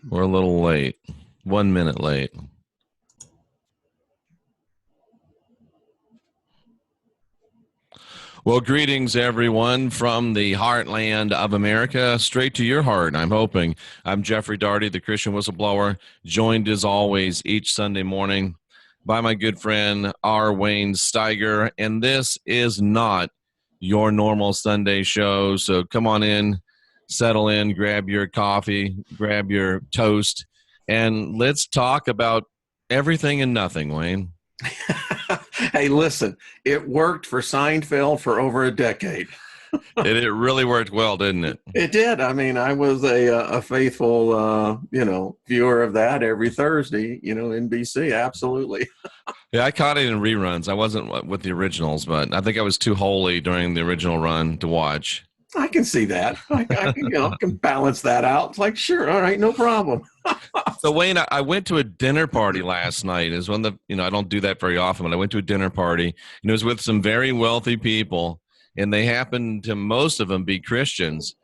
We're a little late. 1 minute late. Well, greetings, everyone, from the heartland of America, straight to your heart, I'm hoping. I'm Jeffrey Daugherty, the Christian whistleblower, joined as always each Sunday morning by my good friend, R. Wayne Steiger, and this is not your normal Sunday show, so come on in, settle in, grab your coffee, grab your toast, and let's talk about everything and nothing, Wayne. Hey, listen, it worked for Seinfeld for over a decade. It really worked well, didn't it? It did. I mean, I was a faithful, viewer of that every Thursday, NBC. Absolutely. Yeah, I caught it in reruns. I wasn't with the originals, but I think I was too holy during the original run to watch. I can see that. I can balance that out. It's like, sure, all right, no problem. So Wayne, I went to a dinner party last night. Is when I don't do that very often, but I went to a dinner party and it was with some very wealthy people, and they happened to, most of them, be Christians.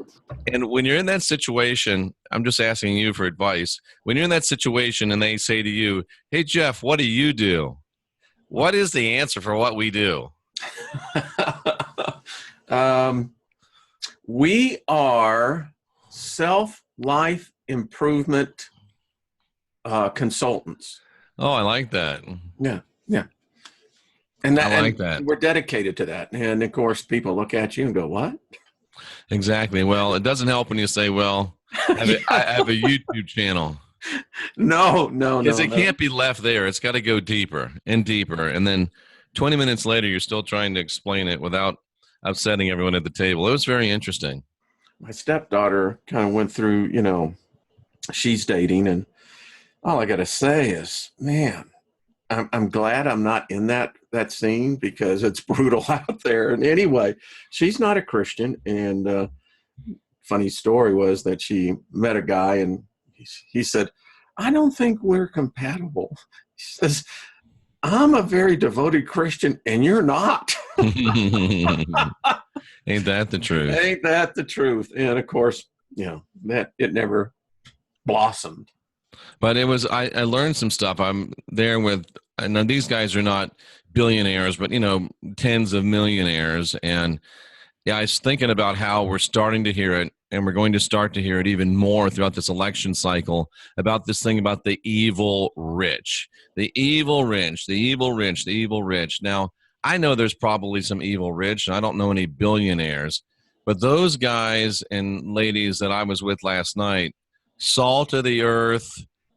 And when you're in that situation, I'm just asking you for advice. When you're in that situation and they say to you, "Hey Jeff, what do you do?" What is the answer for what we do? We are self-life improvement consultants. Oh, I like that. Yeah. And I like that. We're dedicated to that. And of course, people look at you and go, "What?" Exactly. Well, it doesn't help when you say, "Well, I have a YouTube channel." No. Because it can't be left there. It's got to go deeper and deeper. And then 20 minutes later, you're still trying to explain it without upsetting everyone at the table. It was very interesting. My stepdaughter kind of went through, she's dating, and all I got to say is, man, I'm glad I'm not in that scene because it's brutal out there. And anyway, she's not a Christian. And funny story was that she met a guy and he said, "I don't think we're compatible." He says, "I'm a very devoted Christian and you're not." Ain't that the truth? Ain't that the truth? And of course, that it never blossomed. But it was, I learned some stuff. I'm there with, I know these guys are not billionaires, but, tens of millionaires. And yeah, I was thinking about how we're starting to hear it, and we're going to start to hear it even more throughout this election cycle, about this thing about the evil rich. The evil rich, the evil rich, the evil rich. Now, I know there's probably some evil rich, and I don't know any billionaires, but those guys and ladies that I was with last night, salt of the earth,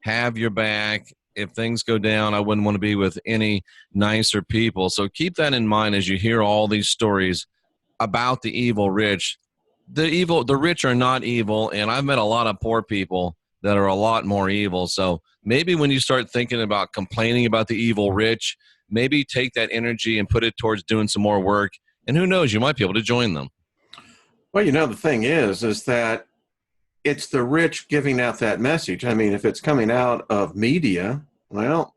have your back. If things go down, I wouldn't want to be with any nicer people. So keep that in mind as you hear all these stories about the evil rich. The rich are not evil, and I've met a lot of poor people that are a lot more evil. So maybe when you start thinking about complaining about the evil rich, maybe take that energy and put it towards doing some more work. And who knows, you might be able to join them. Well, the thing is that it's the rich giving out that message. I mean, if it's coming out of media, well,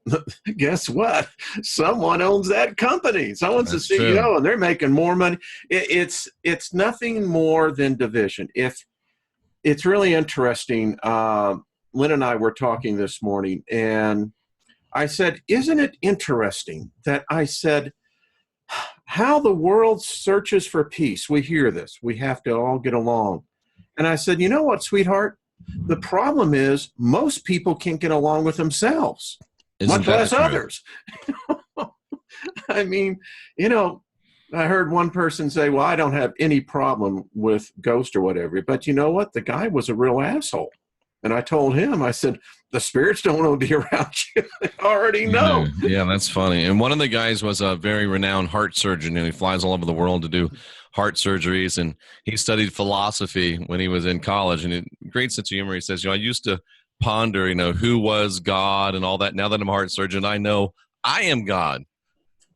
guess what? Someone owns that company. Someone's the CEO, true. And they're making more money. It's nothing more than division. If it's really interesting, Lynn and I were talking this morning, and I said, "Isn't it interesting that," I said, "how the world searches for peace? We hear this. We have to all get along." And I said, "You know what, sweetheart? The problem is most people can't get along with themselves, much less others." I mean, I heard one person say, "Well, I don't have any problem with ghosts or whatever." But you know what? The guy was a real asshole. And I told him, I said, "The spirits don't want to be around you. They already know." Yeah, that's funny. And one of the guys was a very renowned heart surgeon, and he flies all over the world to do heart surgeries. And he studied philosophy when he was in college. And great sense of humor. He says, "I used to ponder, who was God and all that. Now that I'm a heart surgeon, I know I am God."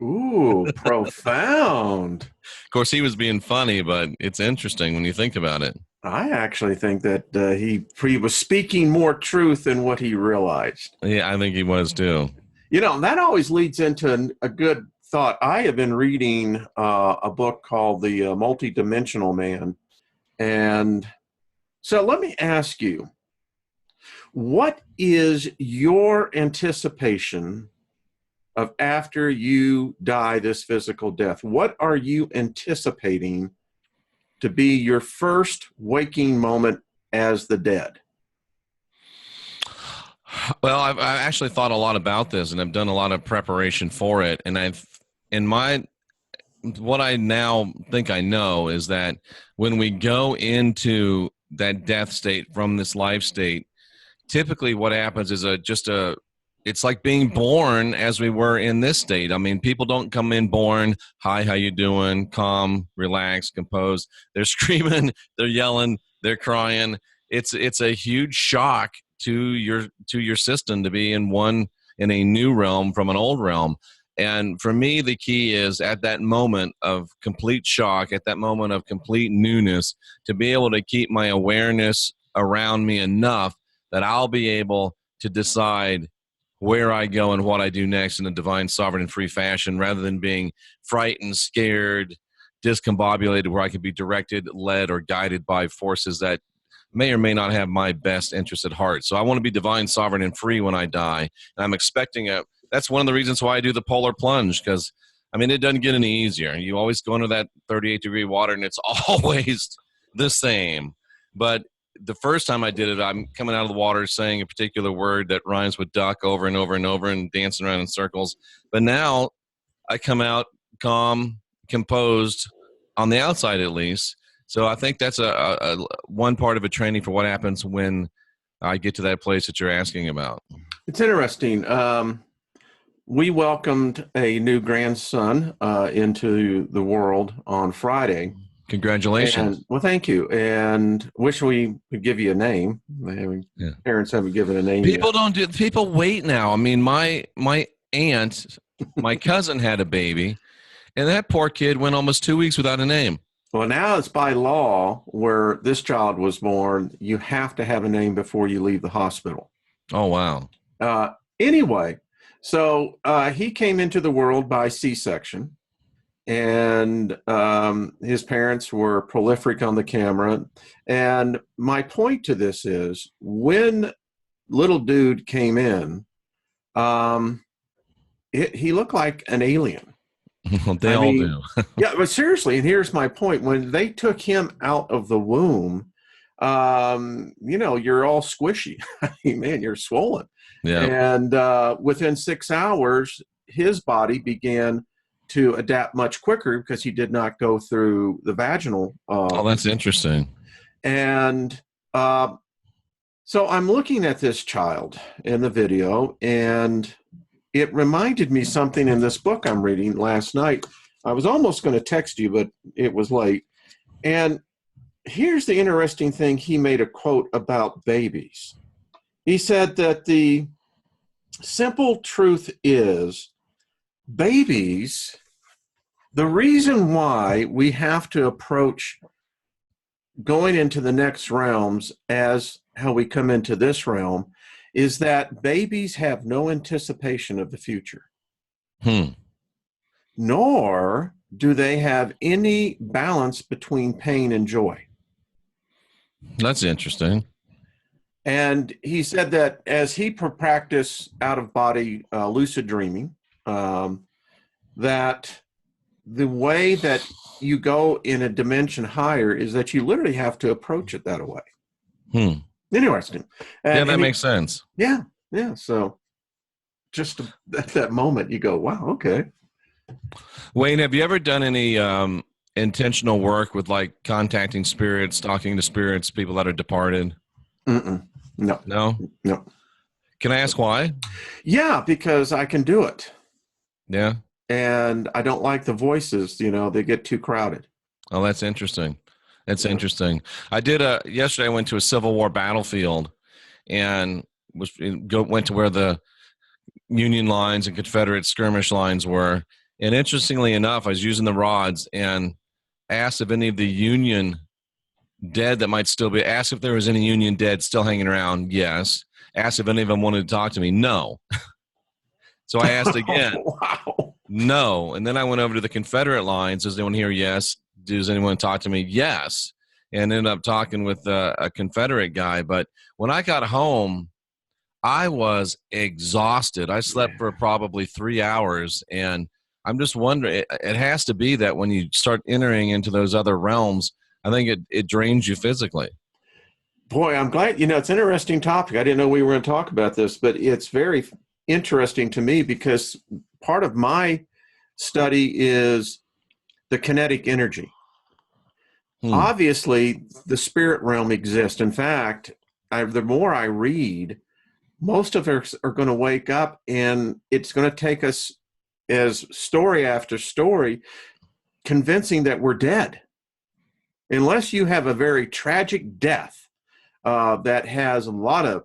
Ooh, profound. Of course, he was being funny, but it's interesting when you think about it. I actually think that he was speaking more truth than what he realized. Yeah, I think he was too. That always leads into a good thought. I have been reading a book called The Multidimensional Man. And so let me ask you, What is your anticipation of after you die this physical death? What are you anticipating to be your first waking moment as the dead? Well, I've actually thought a lot about this, and I've done a lot of preparation for it. And what I now think I know is that when we go into that death state from this life state, typically what happens is it's like being born as we were in this state. I mean, people don't come in born, hi, how you doing, calm, relaxed, composed. They're screaming, they're yelling, they're crying. It's a huge shock to your system to be in a new realm from an old realm. And for me, the key is at that moment of complete shock, at that moment of complete newness, to be able to keep my awareness around me enough that I'll be able to decide where I go and what I do next in a divine, sovereign, and free fashion, rather than being frightened, scared, discombobulated, where I could be directed, led, or guided by forces that may or may not have my best interest at heart. So I want to be divine, sovereign, and free when I die. And I'm expecting that's one of the reasons why I do the polar plunge, because, I mean, it doesn't get any easier. You always go into that 38-degree water, and it's always the same. But the first time I did it, I'm coming out of the water saying a particular word that rhymes with duck over and over and over and dancing around in circles. But now I come out calm, composed, on the outside at least. So I think that's a one part of a training for what happens when I get to that place that you're asking about. It's interesting. We welcomed a new grandson into the world on Friday. Congratulations. Well, thank you. And wish we could give you a name. Parents haven't given a name People yet. don't do. People wait now. I mean, my aunt, my cousin had a baby, and that poor kid went almost 2 weeks without a name. Well, now it's by law where this child was born, you have to have a name before you leave the hospital. Oh, wow. Anyway, so he came into the world by C-section, and his parents were prolific on the camera. And my point to this is, when little dude came in, he looked like an alien. Well, they all do. Yeah, but seriously, and here's my point. When they took him out of the womb, you're all squishy. I mean, man, you're swollen. Yeah. And within 6 hours, his body began to adapt much quicker because he did not go through the vaginal. Oh, that's interesting. And so I'm looking at this child in the video, and it reminded me something in this book I'm reading last night. I was almost going to text you, but it was late. And here's the interesting thing. He made a quote about babies. He said that the simple truth is, babies, the reason why we have to approach going into the next realms as how we come into this realm is that babies have no anticipation of the future. Nor do they have any balance between pain and joy. That's interesting. And he said that as he practiced out-of-body lucid dreaming, that the way that you go in a dimension higher is that you literally have to approach it that way. Interesting. Yeah, that makes sense. Yeah. So just at that moment, you go, wow, okay. Wayne, have you ever done any intentional work with like contacting spirits, talking to spirits, people that are departed? No. No? No. Can I ask why? Yeah, because I can do it. Yeah. And I don't like the voices, they get too crowded. Oh, that's interesting. That's interesting. I did yesterday I went to a Civil War battlefield and went to where the Union lines and Confederate skirmish lines were. And interestingly enough, I was using the rods and asked if any of the Union dead that might still be, asked if there was any Union dead still hanging around. Yes. Asked if any of them wanted to talk to me. No. So I asked again. Wow. No. And then I went over to the Confederate lines. Does anyone here? Yes. Does anyone talk to me? Yes. And ended up talking with a Confederate guy. But when I got home, I was exhausted. I slept for Yeah. probably 3 hours, and I'm just wondering. It has to be that when you start entering into those other realms, I think it drains you physically. Boy, I'm glad, it's an interesting topic. I didn't know we were going to talk about this, but it's very interesting to me because part of my study is the kinetic energy. Hmm. Obviously, the spirit realm exists. In fact, the more I read, most of us are going to wake up, and it's going to take us as story after story convincing that we're dead. Unless you have a very tragic death that has a lot of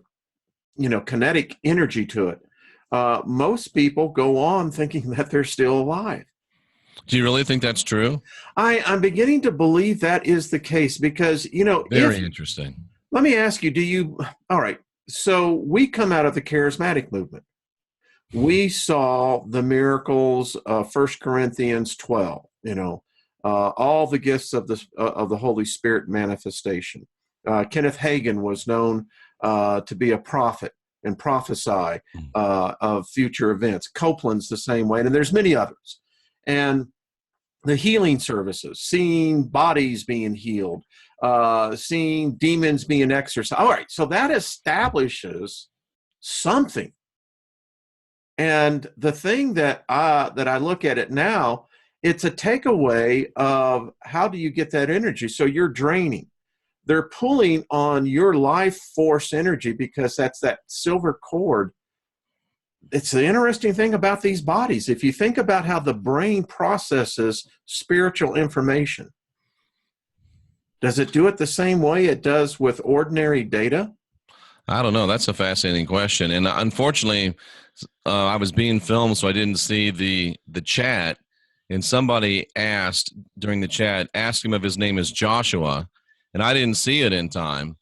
kinetic energy to it, most people go on thinking that they're still alive. Do you really think that's true? I'm beginning to believe that is the case because if Very interesting. let me ask you, do you all right, so we come out of the charismatic movement. We saw the miracles of 1 Corinthians 12, all the gifts of the Holy Spirit manifestation. Kenneth Hagin was known to be a prophet and prophesy of future events. Copeland's the same way, and there's many others. And the healing services, seeing bodies being healed, seeing demons being exorcised. All right, so that establishes something. And the thing that I look at it now, it's a takeaway of how do you get that energy? So you're draining. They're pulling on your life force energy because that's that silver cord. It's the interesting thing about these bodies. If you think about how the brain processes spiritual information, does it do it the same way it does with ordinary data? I don't know. That's a fascinating question, and unfortunately, I was being filmed, so I didn't see the chat. And somebody asked during the chat, asked him if his name is Joshua, and I didn't see it in time.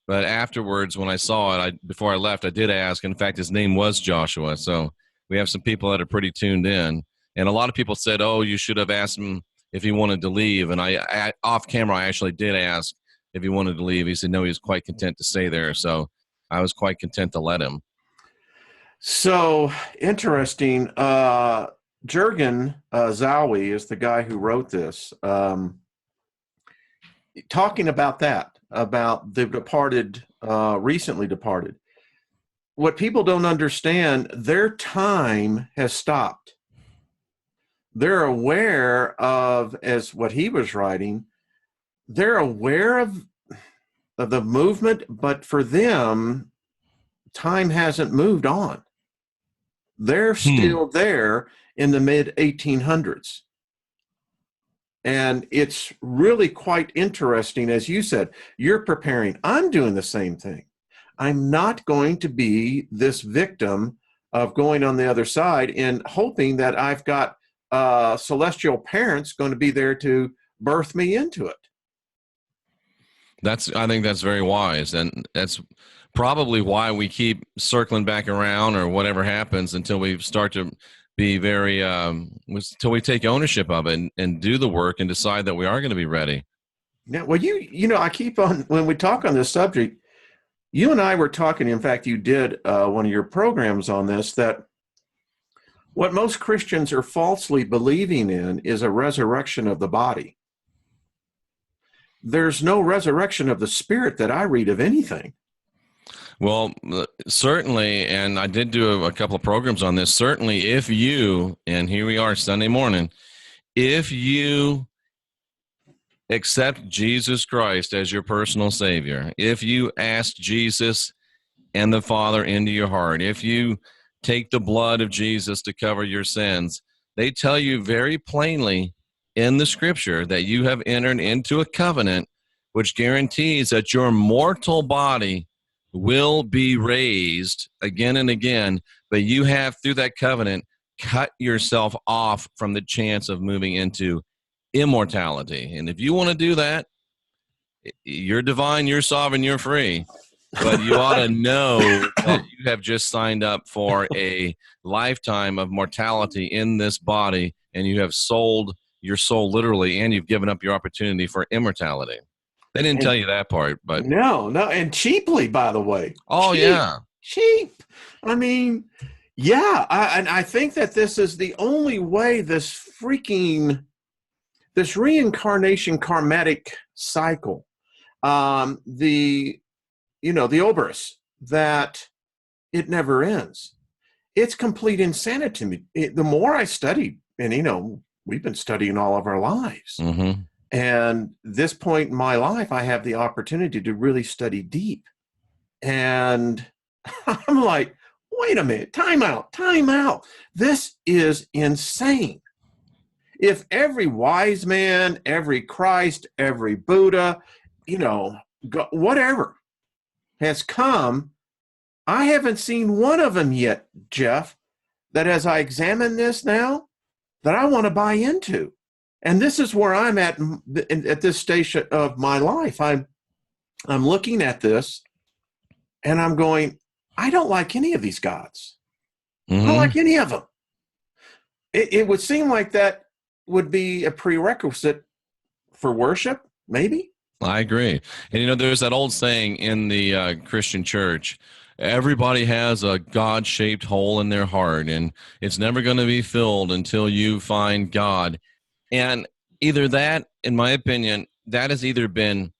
But afterwards, when I saw it, before I left, I did ask. In fact, his name was Joshua. So we have some people that are pretty tuned in, and a lot of people said, "Oh, you should have asked him if he wanted to leave." And I off camera, I actually did ask if he wanted to leave. He said no, he was quite content to stay there. So I was quite content to let him. So interesting. Jurgen Zowie is the guy who wrote this. Talking about that, about the departed, recently departed. What people don't understand, their time has stopped. They're aware of, as what he was writing, they're aware of the movement, but for them, time hasn't moved on. They're Hmm. still there in the mid 1800s. And it's really quite interesting. As you said, you're preparing. I'm doing the same thing. I'm not going to be this victim of going on the other side and hoping that I've got celestial parents going to be there to birth me into it. I think that's very wise, and that's probably why we keep circling back around, or whatever happens, until we start to be very, until we take ownership of it and do the work and decide that we are going to be ready. Yeah, well, I keep on, when we talk on this subject, you and I were talking, in fact, you did one of your programs on this, that what most Christians are falsely believing in is a resurrection of the body. There's no resurrection of the spirit that I read of anything. Well, certainly, and I did do a couple of programs on this. Certainly, if you, and here we are Sunday morning, if you accept Jesus Christ as your personal Savior, if you ask Jesus and the Father into your heart, if you take the blood of Jesus to cover your sins, they tell you very plainly in the scripture that you have entered into a covenant which guarantees that your mortal body will be raised again and again, but you have, through that covenant, cut yourself off from the chance of moving into immortality. And if you want to do that, you're divine, you're sovereign, you're free. But you ought to know that you have just signed up for a lifetime of mortality in this body, and you have sold your soul literally, and you've given up your opportunity for immortality. They didn't tell And you that part, but no, and cheaply, by the way. oh Cheap. yeah, cheap. I mean, yeah, and I think that this is the only way this reincarnation karmatic cycle, the the Oberus, that it never ends. It's complete insanity to me. The more I study, and we've been studying all of our lives. Mm-hmm. And this point in my life, I have the opportunity to really study deep. And I'm like, wait a minute, time out, time out. This is insane. If every wise man, every Christ, every Buddha, whatever has come, I haven't seen one of them yet, Jeff, that as I examine this now, that I want to buy into. And this is where I'm at this stage of my life. I'm looking at this and I'm going, I don't like any of these gods. Mm-hmm. I don't like any of them. It would seem like that would be a prerequisite for worship, maybe. I agree. And there's that old saying in the Christian church, everybody has a God-shaped hole in their heart, and it's never going to be filled until you find God. And either that, in my opinion, that has either been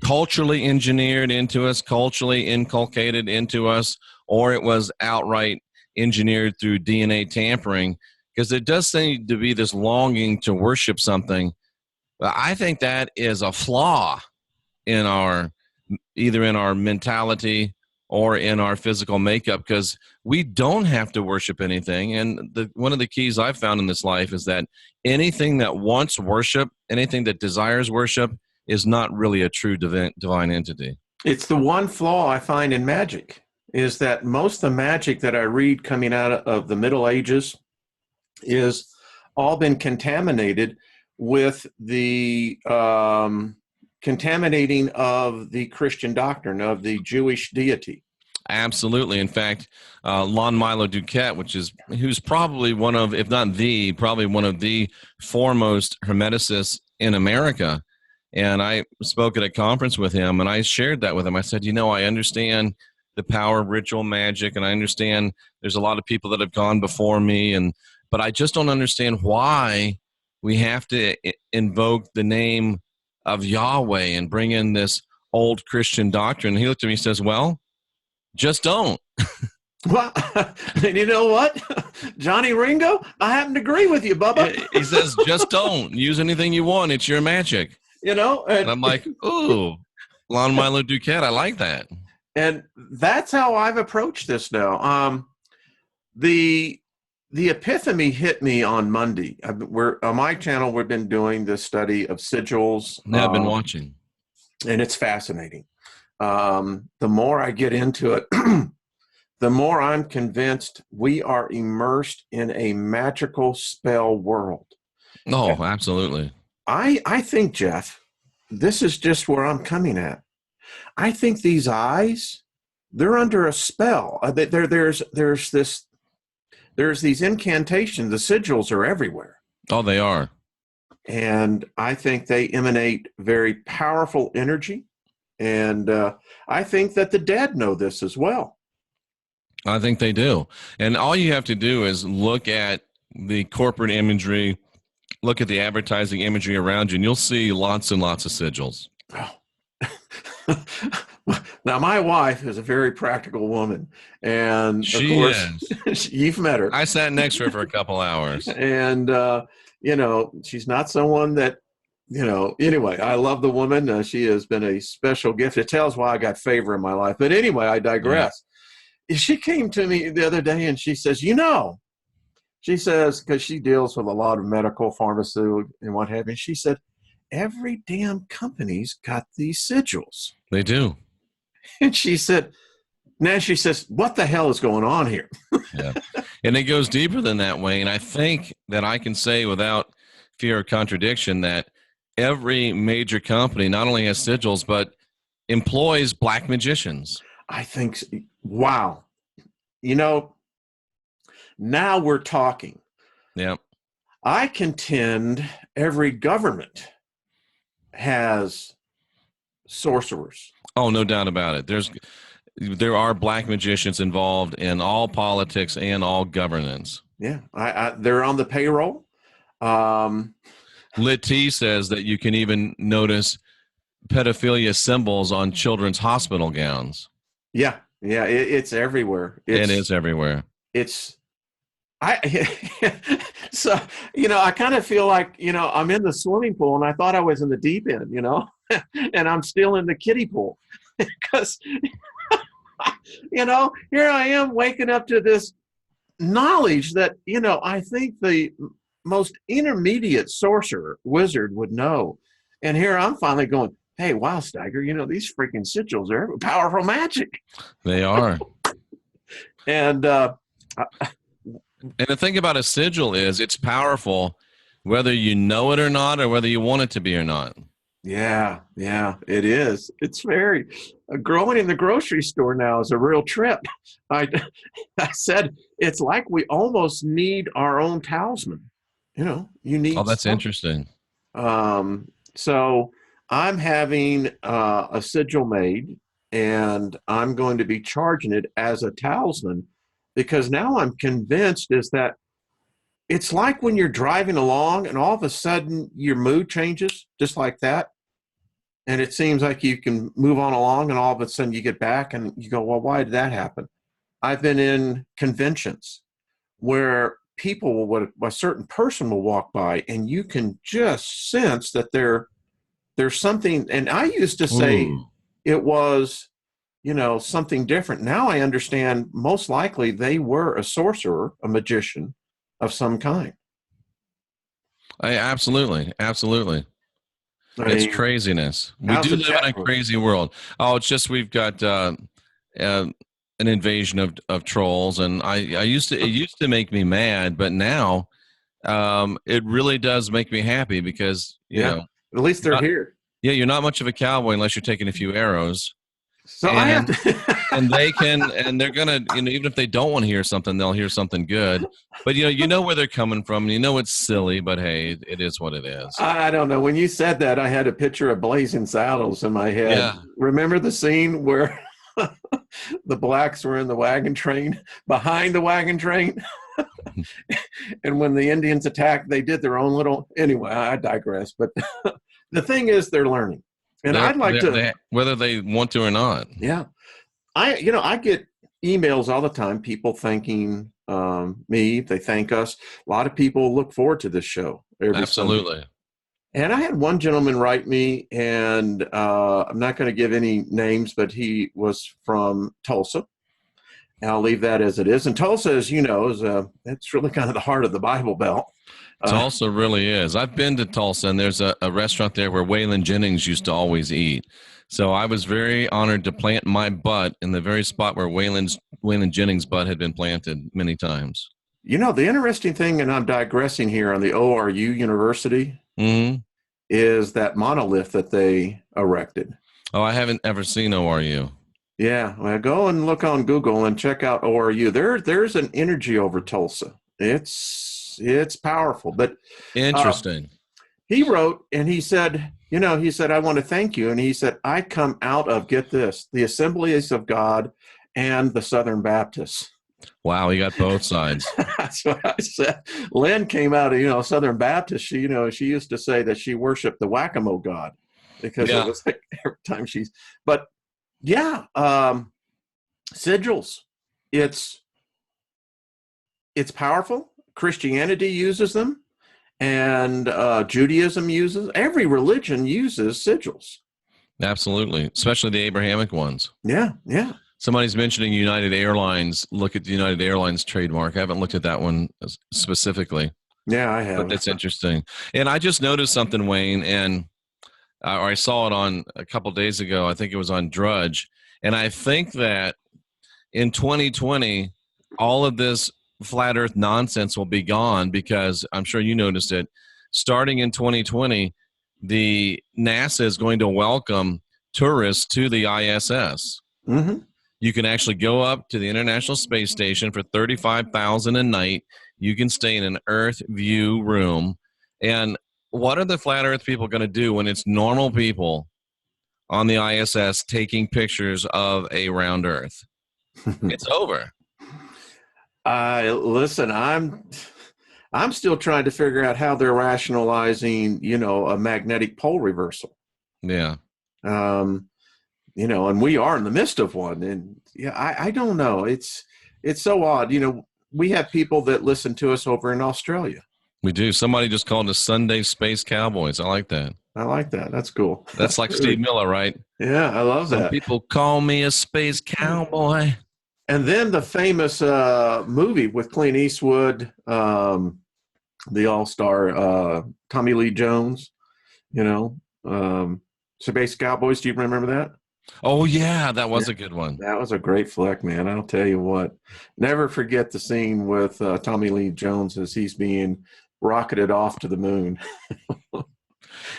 culturally engineered into us, culturally inculcated into us, or it was outright engineered through DNA tampering, because there does seem to be this longing to worship something. I think that is a flaw in either in our mentality or in our physical makeup, because we don't have to worship anything. And one of the keys I've found in this life is that anything that wants worship, anything that desires worship, is not really a true divine entity. It's the one flaw I find in magic, is that most of the magic that I read coming out of the Middle Ages is all been contaminated with the contaminating of the Christian doctrine of the Jewish deity. Absolutely. In fact, Lon Milo Duquette, who's probably one of, if not probably one of the foremost hermeticists in America. And I spoke at a conference with him, and I shared that with him. I said, I understand the power of ritual magic, and I understand there's a lot of people that have gone before me, but I just don't understand why we have to invoke the name of Yahweh and bring in this old Christian doctrine. And he looked at me and says, well, just don't. Well, and you know what? Johnny Ringo, I happen to agree with you, Bubba. He says, just don't. Use anything you want. It's your magic. And I'm like, ooh, Lon Milo Duquette, I like that. And that's how I've approached this now. The epiphany hit me on Monday. We're on my channel. We've been doing this study of sigils. Yeah, I've been watching, and it's fascinating. The more I get into it, the more I'm convinced we are immersed in a magical spell world. Oh, absolutely. I think, Jeff, this is just where I'm coming at. I think these eyes, they're under a spell. There's these incantations. The sigils are everywhere. Oh, they are. And I think they emanate very powerful energy. And I think that the dead know this as well. I think they do. And all you have to do is look at the corporate imagery, look at the advertising imagery around you, and you'll see lots and lots of sigils. Oh. Now, my wife is a very practical woman, and of course, you've met her. I sat next to her for a couple hours, and she's not someone that, Anyway, I love the woman. She has been a special gift. It tells why I got favor in my life. But anyway, I digress. Yeah. She came to me the other day, and she says, she says, because she deals with a lot of medical, pharmaceutical, and what have you. She said, every damn company's got these sigils. They do. And she said, what the hell is going on here? Yeah. And it goes deeper than that, Wayne. I think that I can say without fear of contradiction that every major company not only has sigils, but employs black magicians. I think, wow. Now we're talking. Yeah. I contend every government has sorcerers. Oh, no doubt about it. there are black magicians involved in all politics and all governance. Yeah, they're on the payroll. Lit T says that you can even notice pedophilia symbols on children's hospital gowns. Yeah, it's everywhere. It is everywhere. It's I so I kind of feel like I'm in the swimming pool and I thought I was in the deep end, and I'm still in the kiddie pool because here I am waking up to this knowledge that I think the most intermediate sorcerer wizard would know, and here I'm finally going, hey, wow, Steiger, these freaking sigils are powerful magic. They are. And the thing about a sigil is it's powerful whether you know it or not, or whether you want it to be or not. Yeah, it is. It's very growing in the grocery store now is a real trip. I said it's like we almost need our own talisman. You need. Oh, that's interesting. So I'm having a sigil made, and I'm going to be charging it as a talisman, because now I'm convinced is that it's like when you're driving along and all of a sudden your mood changes just like that. And it seems like you can move on along and all of a sudden you get back and you go, well, why did that happen? I've been in conventions where a certain person will walk by and you can just sense that there's something. And I used to say it was, something different. Now I understand most likely they were a sorcerer, a magician of some kind. Absolutely. It's craziness. We do live in a crazy world. Oh, it's just we've got an invasion of trolls, and it used to make me mad, but now it really does make me happy because at least they're here. Yeah, you're not much of a cowboy unless you're taking a few arrows. So I have to and they're gonna, even if they don't want to hear something, they'll hear something good. But you know where they're coming from. It's silly, but hey, it is what it is. I don't know. When you said that, I had a picture of Blazing Saddles in my head. Yeah. Remember the scene where the blacks were in the wagon train, behind the wagon train? And when the Indians attacked, they did their own little. Anyway, I digress. But the thing is, they're learning. And I'd like to, whether they want to or not. Yeah, I get emails all the time. People thanking me. They thank us. A lot of people look forward to this show. Absolutely. Sunday. And I had one gentleman write me, and I'm not going to give any names, but he was from Tulsa. And I'll leave that as it is. And Tulsa, as you know, it's really kind of the heart of the Bible Belt. Tulsa really is. I've been to Tulsa, and there's a restaurant there where Waylon Jennings used to always eat. So I was very honored to plant my butt in the very spot where Waylon Jennings' butt had been planted many times. The interesting thing, and I'm digressing here on the ORU University, is that monolith that they erected. Oh, I haven't ever seen ORU. Yeah, well, go and look on Google and check out ORU. There's an energy over Tulsa. It's powerful, but interesting. He wrote and he said, I want to thank you. And he said, I come out of, get this, the Assemblies of God and the Southern Baptists. Wow, he got both sides. That's what I said. Lynn came out of, Southern Baptist. She used to say that she worshiped the whack-a-mole God because it was like every time sigils. It's powerful. Christianity uses them, and Judaism uses. Every religion uses sigils. Absolutely, especially the Abrahamic ones. Yeah. Somebody's mentioning United Airlines. Look at the United Airlines trademark. I haven't looked at that one specifically. Yeah, I have. But that's interesting. And I just noticed something, Wayne, and I saw it on a couple days ago. I think it was on Drudge. And I think that in 2020, all of this flat earth nonsense will be gone, because I'm sure you noticed it. Starting in 2020, the NASA is going to welcome tourists to the ISS. Mm-hmm. You can actually go up to the International Space Station for $35,000 a night. You can stay in an Earth view room. And what are the flat earth people going to do when it's normal people on the ISS taking pictures of a round Earth. It's over. Listen, I'm still trying to figure out how they're rationalizing, a magnetic pole reversal. Yeah. And we are in the midst of one. And yeah, I don't know. It's so odd. We have people that listen to us over in Australia. We do. Somebody just called us Sunday Space Cowboys. I like that. I like that. That's cool. That's like Steve Miller, right? Yeah, I love Some that. people call me a space cowboy. And then the famous movie with Clint Eastwood, the all-star Tommy Lee Jones, Space Cowboys. Do you remember that? Oh, yeah, that was a good one. That was a great flick, man. I'll tell you what. Never forget the scene with Tommy Lee Jones as he's being rocketed off to the moon.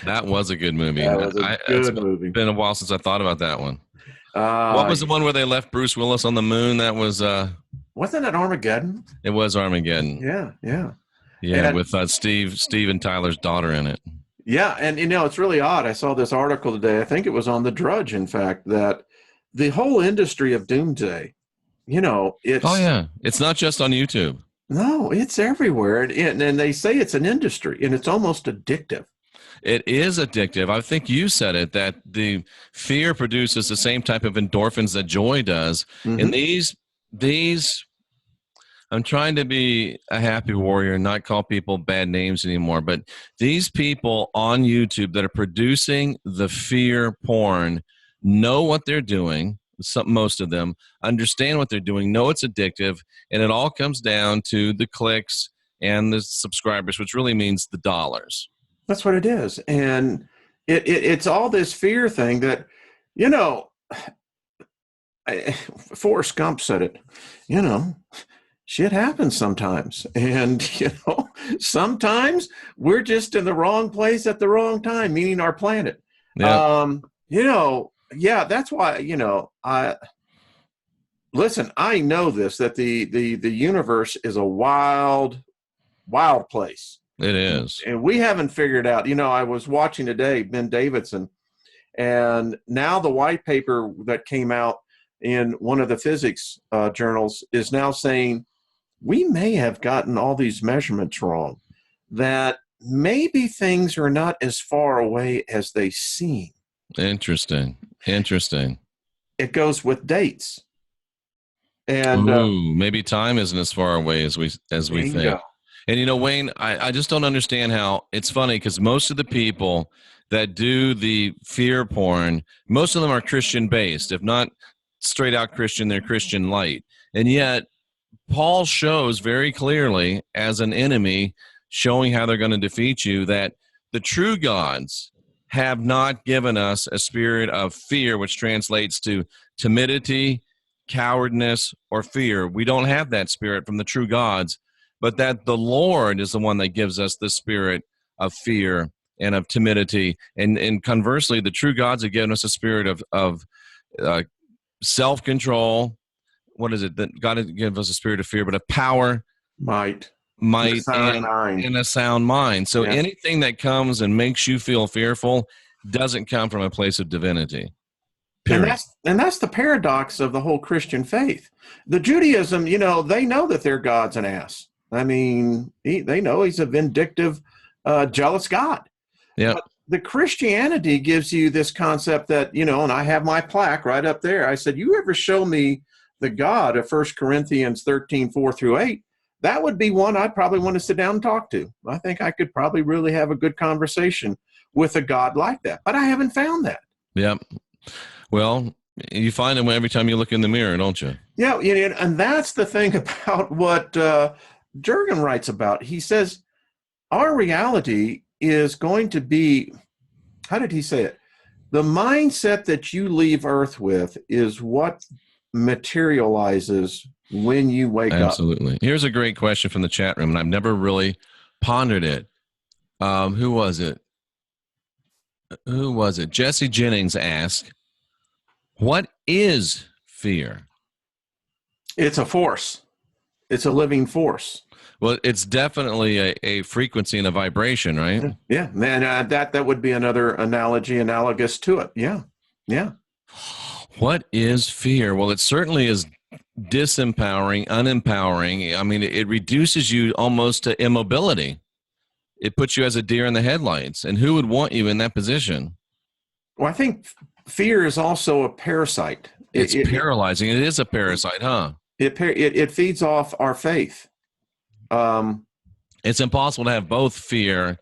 That was a good movie. That was a good movie. It's been a while since I thought about that one. What was the one where they left Bruce Willis on the moon? That was wasn't it Armageddon? It was Armageddon. Yeah, and with Steve and Tyler's daughter in it. Yeah, and it's really odd. I saw this article today. I think it was on The Drudge, in fact, that the whole industry of doomsday, it's it's not just on YouTube. No, it's everywhere, and they say it's an industry, and it's almost addictive. It is addictive. I think you said it, that the fear produces the same type of endorphins that joy does. Mm-hmm. And these, I'm trying to be a happy warrior and not call people bad names anymore, but these people on YouTube that are producing the fear porn know what they're doing. Most of them understand what they're doing, know it's addictive, and it all comes down to the clicks and the subscribers, which really means the dollars. That's what it is. And it's all this fear thing that, Forrest Gump said it, shit happens sometimes. And, sometimes we're just in the wrong place at the wrong time, meaning our planet. Yeah. That's why, listen, I know this, that the universe is a wild, wild place. It is. And we haven't figured out, I was watching today, Ben Davidson, and now the white paper that came out in one of the physics journals is now saying we may have gotten all these measurements wrong, that maybe things are not as far away as they seem. Interesting. It goes with dates. And maybe time isn't as far away as we think. Go. And Wayne, I just don't understand how it's funny, because most of the people that do the fear porn, most of them are Christian based. If not straight out Christian, they're Christian light. And yet Paul shows very clearly as an enemy, showing how they're going to defeat you, that the true gods have not given us a spirit of fear, which translates to timidity, cowardness, or fear. We don't have that spirit from the true gods, but that the Lord is the one that gives us the spirit of fear and of timidity. And conversely, the true gods have given us a spirit of self-control. What is it? That God has given us a spirit of fear, but of power, might, and a sound mind. So anything that comes and makes you feel fearful doesn't come from a place of divinity. Period. And that's the paradox of the whole Christian faith. The Judaism, they know that their God's an ass. I mean, they know he's a vindictive, jealous God. Yeah. But the Christianity gives you this concept that, and I have my plaque right up there. I said, you ever show me the God of 1 Corinthians 13, 4-8, that would be one I'd probably want to sit down and talk to. I think I could probably really have a good conversation with a God like that. But I haven't found that. Yeah. Well, you find him every time you look in the mirror, don't you? Yeah, and that's the thing about what Jurgen writes about. He says, our reality is going to be, how did he say it? The mindset that you leave Earth with is what materializes when you wake up. Absolutely. Here's a great question from the chat room, and I've never really pondered it. Who was it? Jesse Jennings asked, what is fear? It's a force. It's a living force. Well, it's definitely a frequency and a vibration, right? Yeah, and that would be another analogy analogous to it. Yeah. Yeah. What is fear? Well, it certainly is disempowering, unempowering. I mean, it reduces you almost to immobility. It puts you as a deer in the headlights. And who would want you in that position? Well, I think fear is also a parasite. It's paralyzing. It is a parasite, huh? It feeds off our faith. It's impossible to have both fear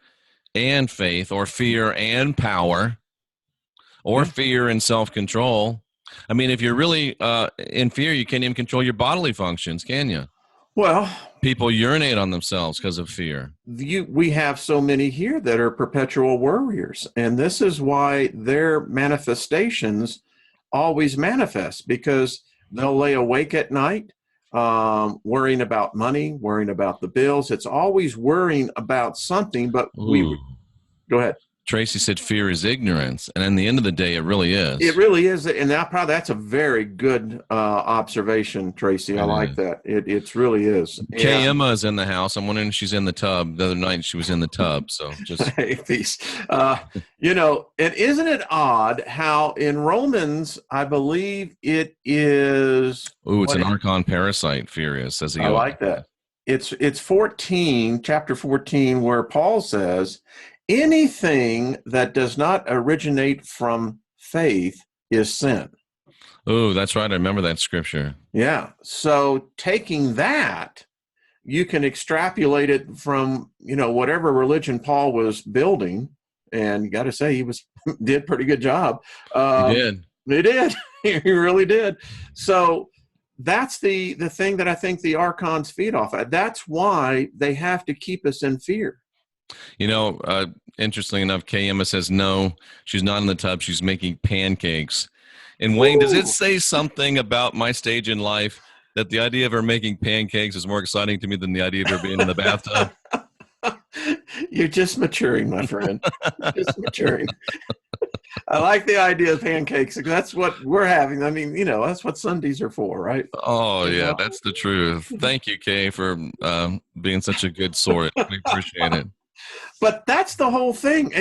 and faith, or fear and power, or fear and self-control. I mean, if you're really in fear, you can't even control your bodily functions, can you? Well, People urinate on themselves because of fear. we have so many here that are perpetual worriers, and this is why their manifestations always manifest, because they'll lay awake at night worrying about money, worrying about the bills. It's always worrying about something. But go ahead. Tracy said fear is ignorance, and in the end of the day, it really is. It really is, and that's a very good observation, Tracy. I like that. It really is. Kay Emma is in the house. I'm wondering if she's in the tub. The other night she was in the tub, so just hey, peace. And isn't it odd how in Romans, I believe it is. Oh, it's an archon parasite. Fear is, says he. I like that. It's 14, chapter 14, where Paul says, anything that does not originate from faith is sin. Oh, that's right. I remember that scripture. Yeah. So taking that, you can extrapolate it from, whatever religion Paul was building. And you got to say, did a pretty good job. He did. He did. He really did. So that's the thing that I think the archons feed off of. That's why they have to keep us in fear. Interestingly enough, Emma says no, she's not in the tub. She's making pancakes. And Wayne, does it say something about my stage in life that the idea of her making pancakes is more exciting to me than the idea of her being in the bathtub? You're just maturing, my friend. Just maturing. I like the idea of pancakes. That's what we're having. I mean, that's what Sundays are for, right? Oh, yeah, that's the truth. Thank you, Kay, for being such a good sort. We appreciate it. But that's the whole thing.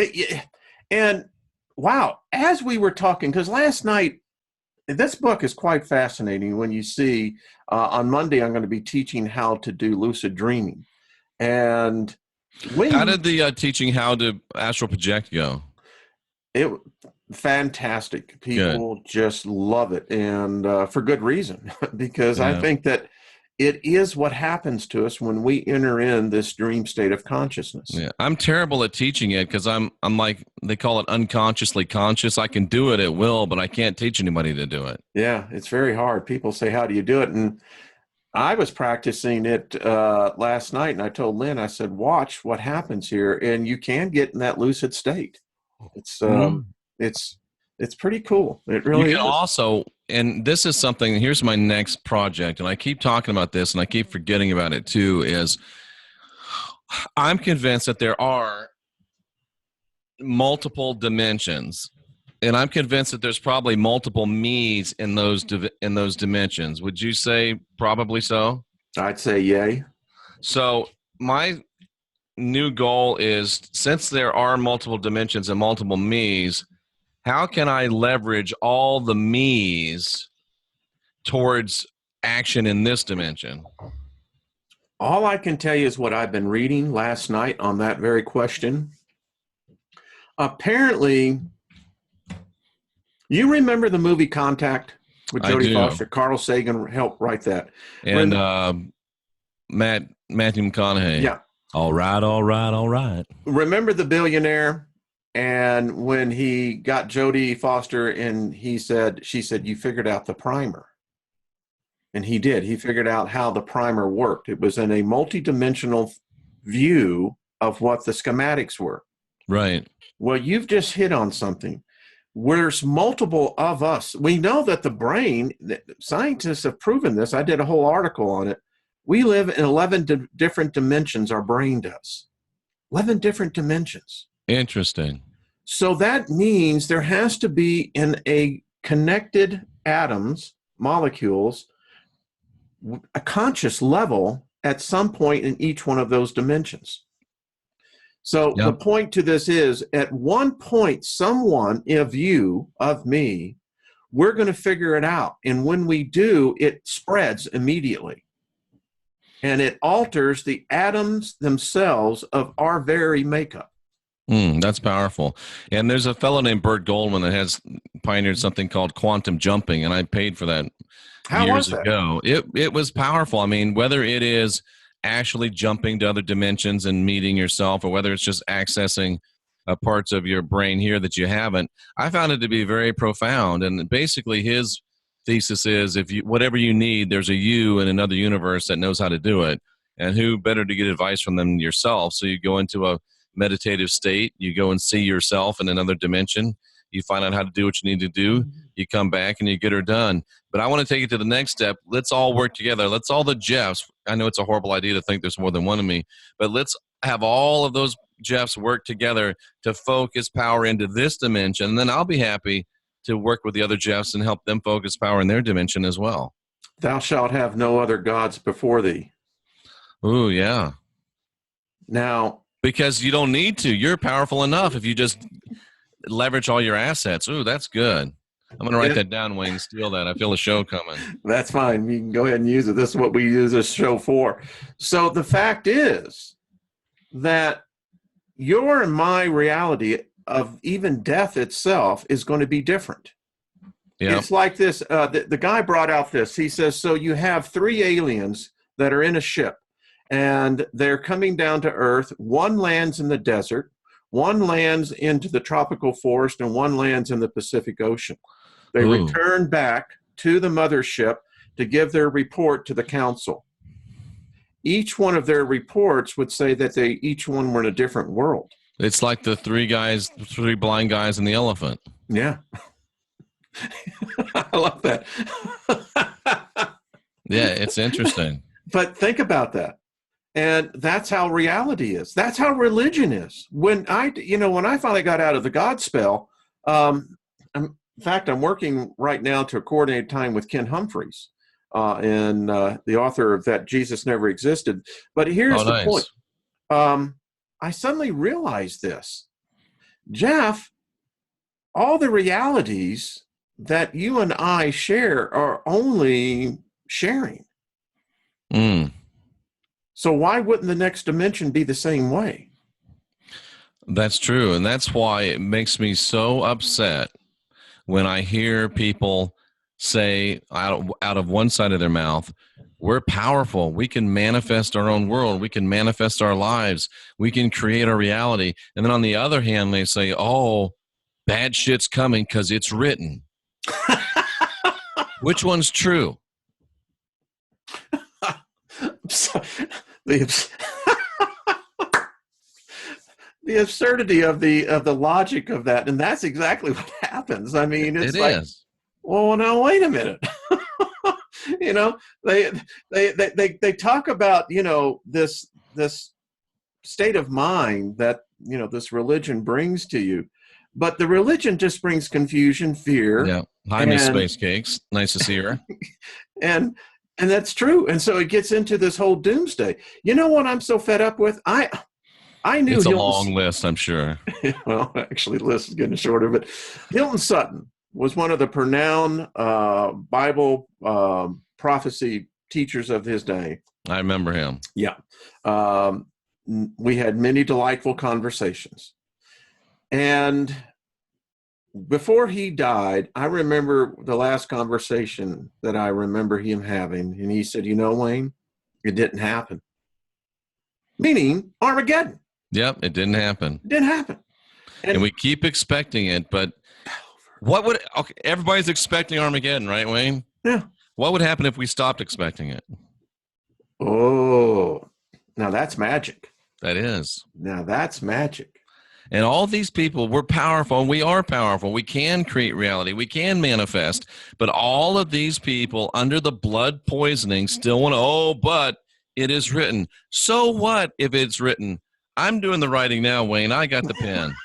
And wow, as we were talking, because last night, this book is quite fascinating when you see, on Monday, I'm going to be teaching how to do lucid dreaming. And how did the teaching how to astral project go? Fantastic. People just love it, and for good reason, because I think that it is what happens to us when we enter in this dream state of consciousness. Yeah, I'm terrible at teaching it because I'm like, they call it unconsciously conscious. I can do it at will, but I can't teach anybody to do it. Yeah, it's very hard. People say, how do you do it? And I was practicing it last night, and I told Lynn, I said, watch what happens here, and you can get in that lucid state. It's pretty cool. It really is. Also, and this is something, here's my next project, and I keep talking about this and I keep forgetting about it too, is I'm convinced that there are multiple dimensions, and I'm convinced that there's probably multiple me's in those dimensions. Would you say probably so? I'd say yay. So my new goal is, since there are multiple dimensions and multiple me's, how can I leverage all the me's towards action in this dimension? All I can tell you is what I've been reading last night on that very question. Apparently, you remember the movie Contact with Jodie Foster? Carl Sagan helped write that. And Matthew McConaughey. Yeah. All right. Remember The Billionaire? And when he got Jodie Foster and she said, you figured out the primer. And he did. He figured out how the primer worked. It was in a multidimensional view of what the schematics were. Right. Well, you've just hit on something. There's multiple of us. We know that the brain, scientists have proven this. I did a whole article on it. We live in 11 different dimensions, our brain does. 11 different dimensions. Interesting. So that means there has to be in a connected atoms, molecules, a conscious level at some point in each one of those dimensions. So the Yep. point to this is, at one point, someone of you, of me, we're going to figure it out. And when we do, it spreads immediately. And it alters the atoms themselves of our very makeup. That's powerful. And there's a fellow named Bert Goldman that has pioneered something called quantum jumping, and I paid for that How was years that? ago. It was powerful. I mean, whether it is actually jumping to other dimensions and meeting yourself, or whether it's just accessing parts of your brain here that you haven't, I found it to be very profound. And basically, his thesis is, if you whatever you need, there's a you in another universe that knows how to do it, and who better to get advice from than yourself? So you go into a meditative state, you go and see yourself in another dimension, you find out how to do what you need to do, you come back and you get her done. But I want to take it to the next step. Let's all work together. Let's all the Jeffs, I know it's a horrible idea to think there's more than one of me, but let's have all of those Jeffs work together to focus power into this dimension, and then I'll be happy to work with the other Jeffs and help them focus power in their dimension as well. Thou shalt have no other gods before thee. Ooh, yeah. Now, Because you don't need to. You're powerful enough if you just leverage all your assets. Ooh, that's good. I'm going to write that down, Wayne. Steal that. I feel a show coming. that's fine. You can go ahead and use it. This is what we use this show for. So the fact is that your and my reality of even death itself is going to be different. Yeah. It's like this. The guy brought out this. He says, so you have 3 aliens that are in a ship, and they're coming down to Earth. One lands in the desert, one lands into the tropical forest, and one lands in the Pacific Ocean. They return back to the mothership to give their report to the council. Each one of their reports would say that they each one were in a different world. It's like the 3 blind guys and the elephant. Yeah. I love that. Yeah, it's interesting. But think about that. And that's how reality is. That's how religion is. When I finally got out of the God spell, in fact, I'm working right now to coordinate time with Ken Humphreys, and the author of that Jesus Never Existed. But here's the point. I suddenly realized this. Jeff, all the realities that you and I share are only sharing. So why wouldn't the next dimension be the same way? That's true. And that's why it makes me so upset when I hear people say out of one side of their mouth, we're powerful. We can manifest our own world. We can manifest our lives. We can create our reality. And then on the other hand, they say, oh, bad shit's coming because it's written. Which one's true? The absurdity of the logic of that, and that's exactly what happens. I mean, it's like, well, now wait a minute. They talk about this state of mind that this religion brings to you, but the religion just brings confusion, fear. Yeah. Hi, Miss Space Cakes. Nice to see her. And that's true. And so it gets into this whole doomsday. You know what I'm so fed up with? I knew it's a long list, I'm sure. Well, actually, the list is getting shorter. But Hilton Sutton was one of the renowned Bible prophecy teachers of his day. I remember him. Yeah. We had many delightful conversations. And before he died, I remember the last conversation that I remember him having. And he said, Wayne, it didn't happen. Meaning Armageddon. Yep, it didn't happen. It didn't happen. And we keep expecting it, but everybody's expecting Armageddon, right, Wayne? Yeah. What would happen if we stopped expecting it? Oh, now that's magic. That is. Now that's magic. And all these people, we're powerful, and we are powerful. We can create reality. We can manifest. But all of these people under the blood poisoning still want but it is written. So what if it's written? I'm doing the writing now, Wayne. I got the pen.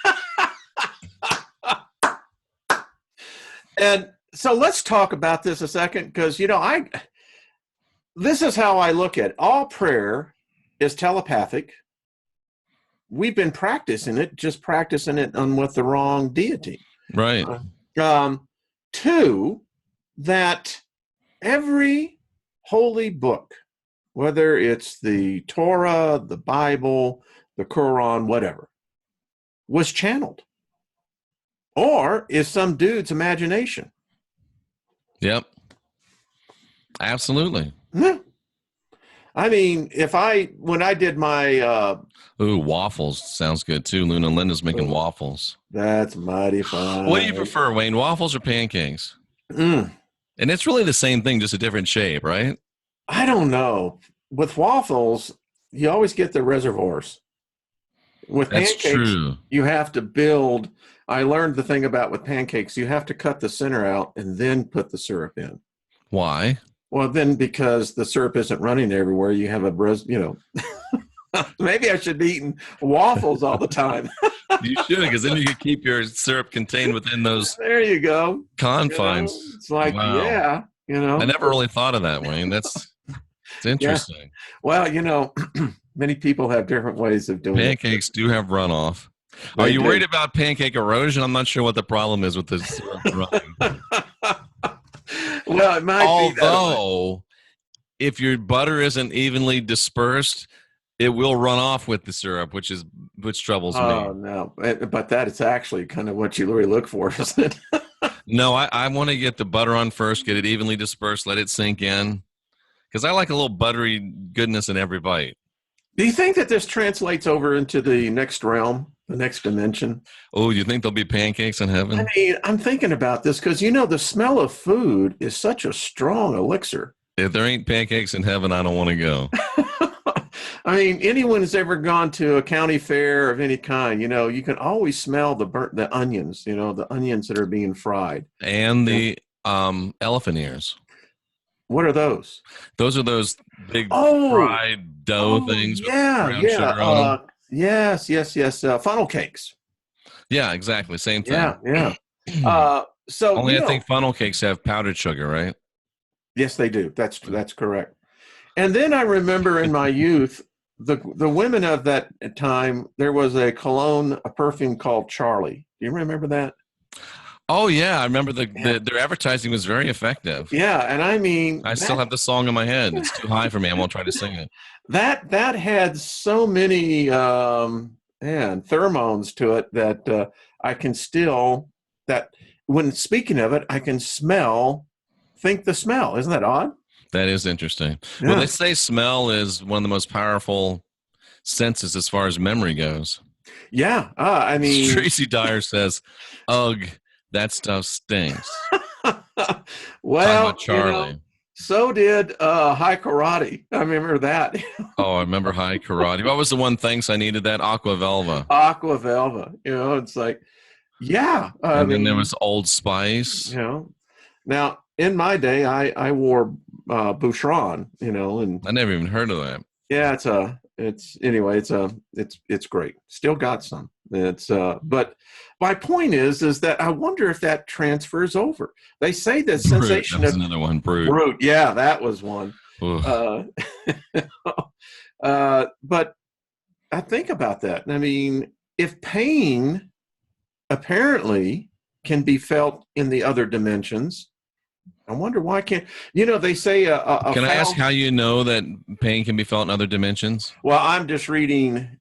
And so let's talk about this a second, because, this is how I look at it. All prayer is telepathic. we've been practicing it, just practicing it on with the wrong deity. Right. Two, that every holy book, whether it's the Torah, the Bible, the Quran, whatever, was channeled, or is some dude's imagination. Yep. Absolutely. Yeah. I mean, when I did my ooh, waffles sounds good too. Luna and Linda's making waffles. That's mighty fine. What do you prefer, Wayne? Waffles or pancakes? And it's really the same thing, just a different shape, right? I don't know. With waffles, you always get the reservoirs. With pancakes, true. You have to build. I learned the thing about with pancakes, you have to cut the center out and then put the syrup in. Why? Well, then because the syrup isn't running everywhere, you have maybe I should be eating waffles all the time. You should, because then you can keep your syrup contained within those. There you go. Confines. It's like, wow. I never really thought of that, Wayne. It's interesting. Yeah. Well, many people have different ways of doing pancakes. Do have runoff. Are you worried about pancake erosion? I'm not sure what the problem is with the syrup running. Well, it might be that. Although, if your butter isn't evenly dispersed, it will run off with the syrup, which troubles me. Oh, no. But that is actually kind of what you really look for, isn't it? No, I want to get the butter on first, get it evenly dispersed, let it sink in. Because I like a little buttery goodness in every bite. Do you think that this translates over into the next realm, the next dimension? Oh, you think there'll be pancakes in heaven? I mean, I'm thinking about this because, the smell of food is such a strong elixir. If there ain't pancakes in heaven, I don't want to go. I mean, anyone who's ever gone to a county fair of any kind, you can always smell the onions, the onions that are being fried. And the elephant ears. What are those? Those are those big fried dough things. Yeah, with brown sugar on them. Yes. Funnel cakes. Yeah, exactly. Same thing. Yeah. So only I think funnel cakes have powdered sugar, right? Yes, they do. That's correct. And then I remember in my youth, the women of that time, there was a perfume called Charlie. Do you remember that? Oh, yeah. I remember their advertising was very effective. Yeah. And I mean, I still have the song in my head. It's too high for me. I won't try to sing it. That had so many pheromones to it that I can still, when speaking of it, I can think the smell. Isn't that odd? That is interesting. Yeah. Well, they say smell is one of the most powerful senses as far as memory goes. Yeah. I mean, Tracy Dyer says, ugh, that stuff stinks. Well, Charlie. So did High Karate. I remember that. Oh, I remember High Karate. What was the one thanks I needed that? Aqua Velva. Aqua Velva. It's like, yeah. And then there was Old Spice. Now, in my day, I wore Boucheron, and I never even heard of that. Yeah, it's great. Still got some. But my point is that I wonder if that transfers over. They say the sensation Brute. That was another one. Brute. Yeah, that was one. But I think about that. I mean, if pain apparently can be felt in the other dimensions, I wonder why can't they say Can I ask how you know that pain can be felt in other dimensions? Well, I'm just reading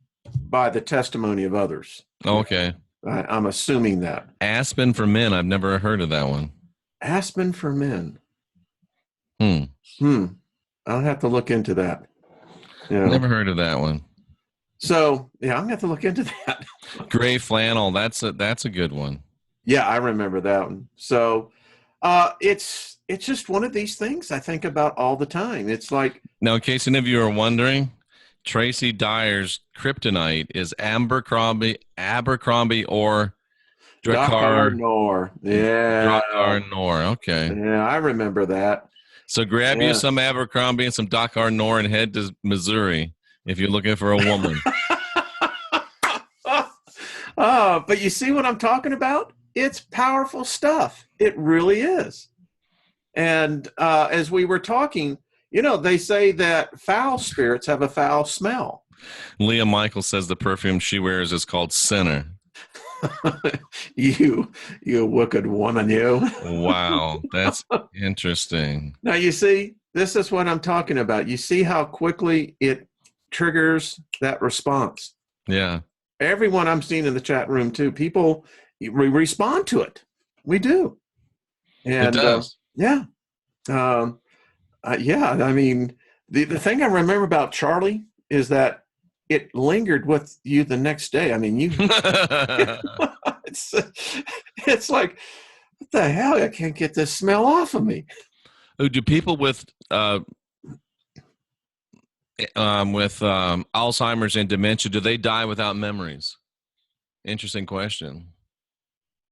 by the testimony of others. Okay. I'm assuming that. Aspen for men. I've never heard of that one. Aspen for men. I'll have to look into that. Never heard of that one. So yeah, I'm gonna have to look into that. Gray flannel. That's a good one. Yeah, I remember that one. So it's just one of these things I think about all the time. It's like, now, in case any of you are wondering, Tracy Dyer's kryptonite is Abercrombie or Drakkar Noir. Yeah. Drakkar Noir. Okay. Yeah, I remember that. So grab you some Abercrombie and some Drakkar Noir and head to Missouri if you're looking for a woman. But you see what I'm talking about? It's powerful stuff. It really is. And as we were talking, they say that foul spirits have a foul smell. Leah Michael says the perfume she wears is called Sinner. you wicked woman, you. Wow, that's interesting. Now, you see, this is what I'm talking about. You see how quickly it triggers that response. Yeah, Everyone I'm seeing in the chat room, too, people we respond to it. We do. it And does. yeah. Yeah, I mean, the thing I remember about Charlie is that it lingered with you the next day. I mean, it's, it's like, what the hell? I can't get this smell off of me. Oh, do people with Alzheimer's and dementia, do they die without memories? Interesting question.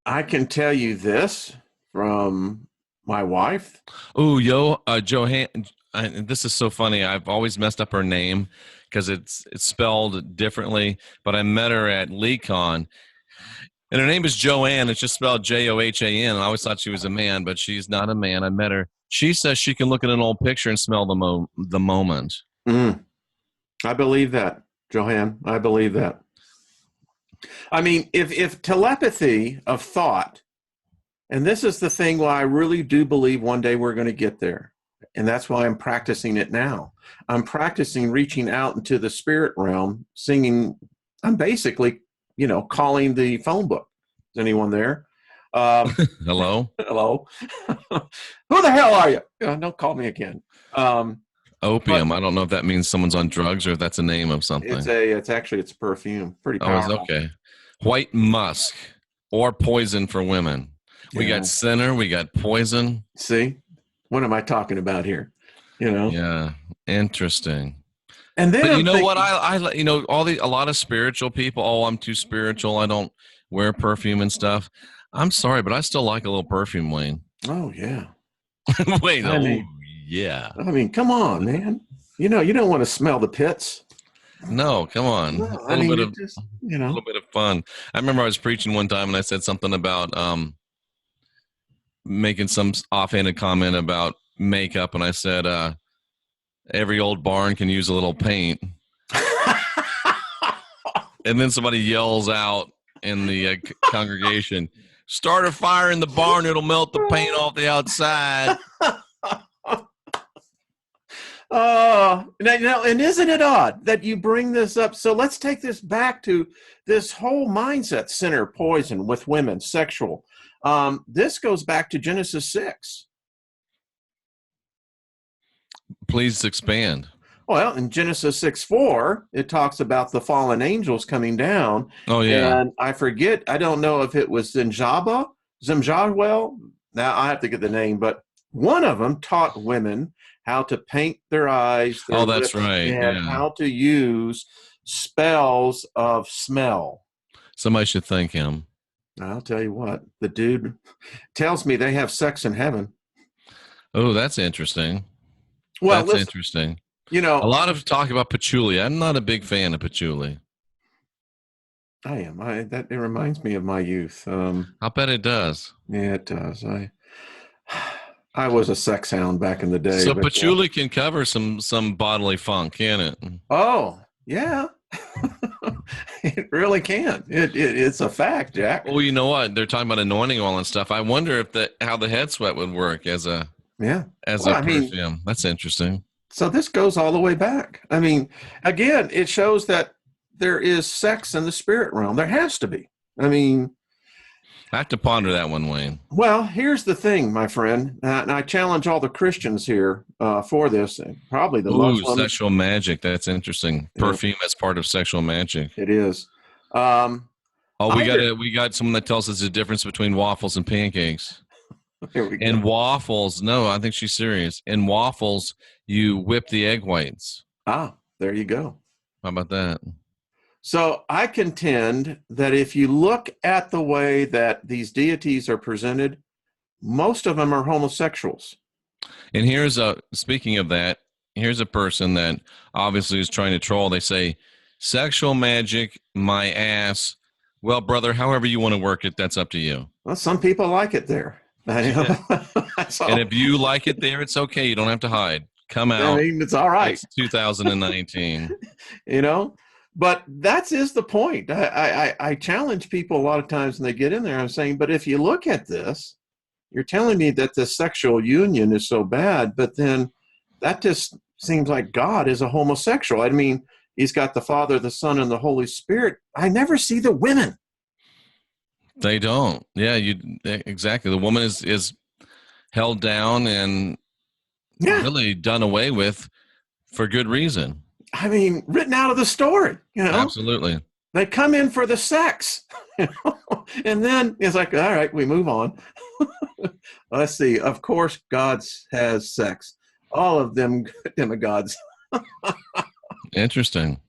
I can tell you this from my wife. Oh, Johann. This is so funny. I've always messed up her name because it's spelled differently. But I met her at LeeCon, and her name is Joanne. It's just spelled Johan. I always thought she was a man, but she's not a man. I met her. She says she can look at an old picture and smell the moment. Mm, I believe that, Johann. I believe that. I mean, if telepathy of thought, and this is the thing why I really do believe one day we're going to get there. And that's why I'm practicing it now. I'm practicing reaching out into the spirit realm, singing. I'm basically, calling the phone book. Is anyone there? Hello? Hello? Who the hell are you? Don't call me again. Opium. I don't know if that means someone's on drugs or if that's a name of something. It's a perfume. Pretty powerful. Oh, okay. White musk or poison for women. We got Sinner. We got poison. See? What am I talking about here? Yeah, interesting. And then, but you know what? I a lot of spiritual people. Oh, I'm too spiritual. I don't wear perfume and stuff. I'm sorry, but I still like a little perfume, Wayne. Oh yeah. Wait. Yeah. I mean, come on, man. You don't want to smell the pits. No, come on. No, a little little bit of fun. I remember I was preaching one time and I said something about making some offhanded comment about makeup, and I said every old barn can use a little paint. And then somebody yells out in the congregation, "Start a fire in the barn, it'll melt the paint off the outside." And isn't it odd that you bring this up? So let's take this back to this whole mindset, sinner, poison with women, sexual. This goes back to Genesis 6. Please expand. Well, in Genesis 6:4, it talks about the fallen angels coming down. Oh, yeah. And I forget, I don't know if it was Zimjawel. Now I have to get the name, but one of them taught women how to paint their eyes. Oh, that's right. And how to use spells of smell. Somebody should thank him. I'll tell you what, the dude tells me they have sex in heaven. Oh, that's interesting. Well, that's interesting. A lot of talk about patchouli. I'm not a big fan of patchouli. I am. It reminds me of my youth. I bet it does. Yeah, it does. I was a sex hound back in the day. So patchouli can cover some bodily funk, can it? Oh, yeah. It really can. It's a fact, Jack. Well, you know what? They're talking about anointing oil and stuff. I wonder if how the head sweat would work as a perfume. That's interesting. So this goes all the way back. I mean, again, it shows that there is sex in the spirit realm. There has to be. I mean, I have to ponder that one, Wayne. Well, here's the thing, my friend, and I challenge all the Christians here for this, and probably the Muslims. Sexual magic. That's interesting. Perfume as part of sexual magic. It is. We got someone that tells us the difference between waffles and pancakes. Here we go. And waffles, no, I think she's serious. In waffles, you whip the egg whites. Ah, there you go. How about that? So I contend that if you look at the way that these deities are presented, most of them are homosexuals. And speaking of that, here's a person that obviously is trying to troll. They say, sexual magic, my ass. Well, brother, however you want to work it, that's up to you. Well, some people like it there. And if you like it there, it's okay. You don't have to hide. Come I out. mean, it's all right. It's 2019. You know, but that is the point. I challenge people a lot of times when they get in there. I'm saying, but if you look at this, you're telling me that the sexual union is so bad, but then that just seems like God is a homosexual. I mean, he's got the Father, the Son, and the Holy Spirit. I never see the women. They don't. Yeah, exactly. The woman is held down and really done away with for good reason. I mean, written out of the story, you know. Absolutely. They come in for the sex, you know? And then it's like, all right, we move on. Let's see. Of course, God has sex. All of them demigods. Interesting.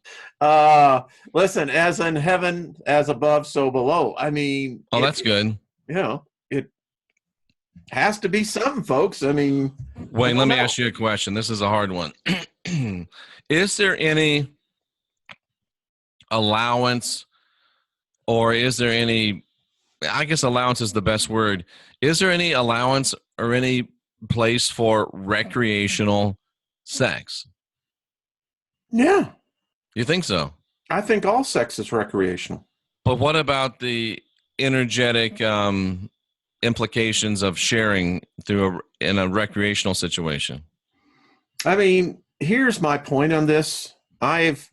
Listen, as in heaven, as above, so below. I mean, that's good. You know, it has to be something, folks. I mean, Wayne, let me ask you a question. This is a hard one. Is there any allowance, or is there any, I guess allowance is the best word. Is there any allowance or any place for recreational sex? Yeah. You think so? I think all sex is recreational. But what about the energetic implications of sharing in a recreational situation? I mean, here's my point on this. I've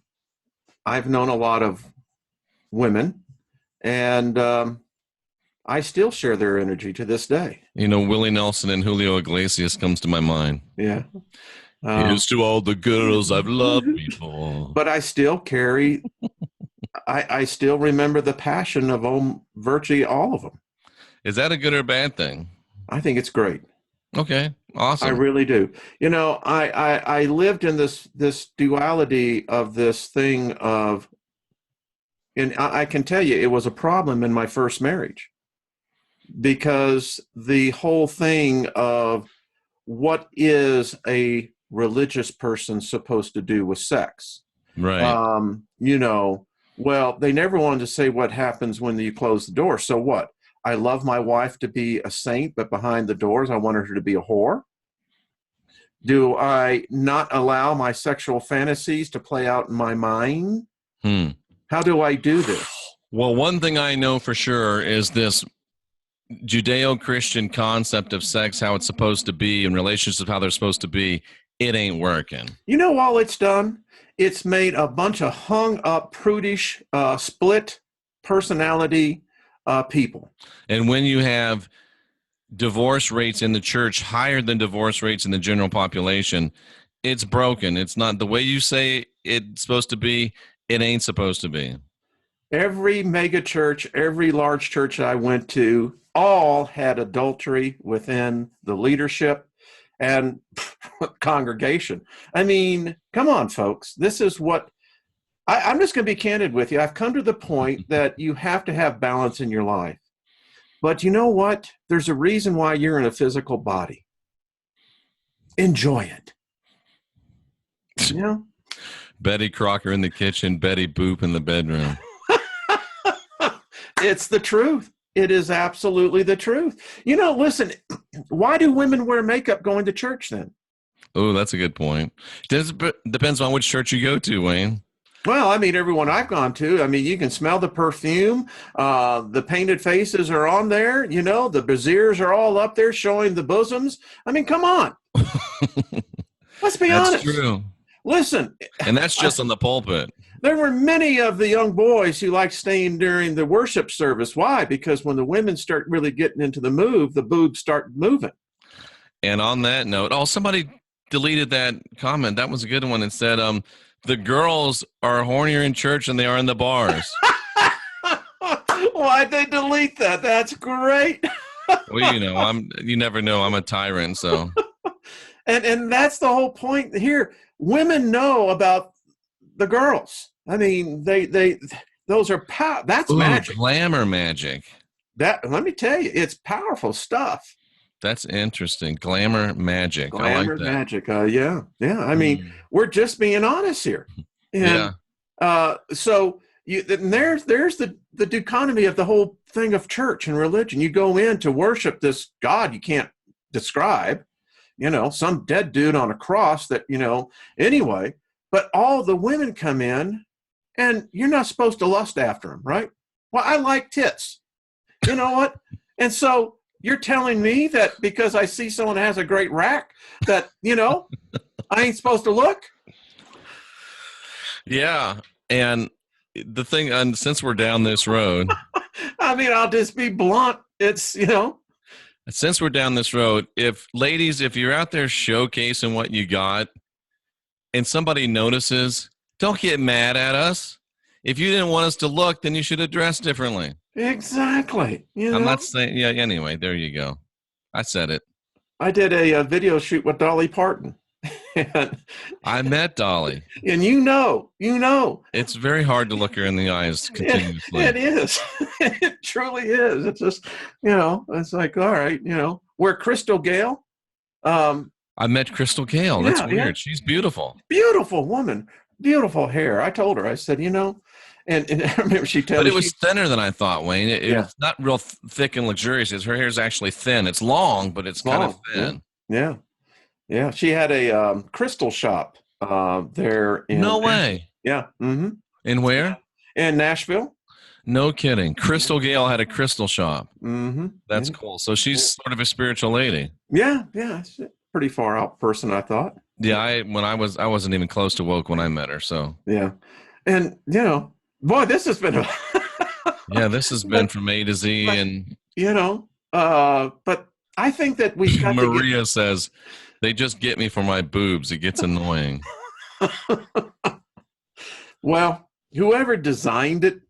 known a lot of women, and I still share their energy to this day. You know, Willie Nelson and Julio Iglesias comes to my mind. Yeah. Here's to all the girls I've loved before. But I still carry, I still remember the passion of virtually all of them. Is that a good or bad thing? I think it's great. Okay, awesome. I really do. You know, I lived in this duality of this thing of, and I can tell you it was a problem in my first marriage, because the whole thing of what is a religious person supposed to do with sex? Right. You know, well, they never wanted to say what happens when you close the door. So what? I love my wife to be a saint, but behind the doors, I want her to be a whore. Do I not allow my sexual fantasies to play out in my mind? How do I do this? Well, one thing I know for sure is this Judeo-Christian concept of sex, how it's supposed to be, and relationships, how they're supposed to be, it ain't working. You know, all it's done, it's made a bunch of hung up, prudish, split personality people. And when you have divorce rates in the church higher than divorce rates in the general population, it's broken. It's not the way you say it's supposed to be. It ain't supposed to be. Every mega church, every large church I went to, all had adultery within the leadership and congregation. I mean, come on, folks. This is what I'm just going to be candid with you. I've come to the point that you have to have balance in your life. But you know what? There's a reason why you're in a physical body. Enjoy it. You know? Betty Crocker in the kitchen, Betty Boop in the bedroom. It's the truth. It is absolutely the truth. You know, listen, why do women wear makeup going to church then? Oh, that's a good point. Depends on which church you go to, Wayne. Well, I mean, everyone I've gone to, I mean, you can smell the perfume. The painted faces are on there. You know, the braziers are all up there showing the bosoms. I mean, come on. Let's be honest. That's true. Listen. And that's just on the pulpit. There were many of the young boys who liked staying during the worship service. Why? Because when the women start really getting into the move, the boobs start moving. And on that note, somebody deleted that comment. That was a good one. It said, the girls are hornier in church than they are in the bars. Why'd they delete that? That's great. Well, you know, you never know. I'm a tyrant, so. And that's the whole point here. Women know about the girls. I mean, those are that's magic. Glamour magic. Let me tell you, it's powerful stuff. That's interesting. Glamour magic. Glamour I like that. magic. Yeah. I mean, we're just being honest here. And, so there's the dichotomy of the whole thing of church and religion. You go in to worship this God you can't describe. some dead dude on a cross that, anyway, but all the women come in and you're not supposed to lust after them, right? Well, I like tits. You know what? And so you're telling me that because I see someone that has a great rack that, I ain't supposed to look? Yeah. And the thing, and since we're down this road, I mean, I'll just be blunt. It's, since we're down this road, if you're out there showcasing what you got and somebody notices, don't get mad at us. If you didn't want us to look, then you should have dressed differently. Exactly. I'm not saying, yeah, anyway, there you go. I said it. I did a video shoot with Dolly Parton. I met Dolly. And it's very hard to look her in the eyes continuously. It is. It truly is. It's just, it's like, all right, we're Crystal Gale. I met Crystal Gale. That's weird. Yeah. She's beautiful. Beautiful woman. Beautiful hair. I told her, I said, and I remember she told me. But it was thinner than I thought, Wayne. It's not real thick and luxurious. Her hair is actually thin. It's long, but it's kind of thin. Yeah. Yeah. She had a crystal shop there. No way. Yeah. Mm-hmm. In where? In Nashville. No kidding. Crystal Gale had a crystal shop. Mm-hmm. That's cool. So she's sort of a spiritual lady. Yeah. Yeah. She's a pretty far out person, I thought. Yeah. I wasn't even close to woke when I met her. So yeah. And, boy, this has been this has been from A to Z. And but I think that we've got Maria says they just get me for my boobs. It gets annoying. Well, whoever designed it,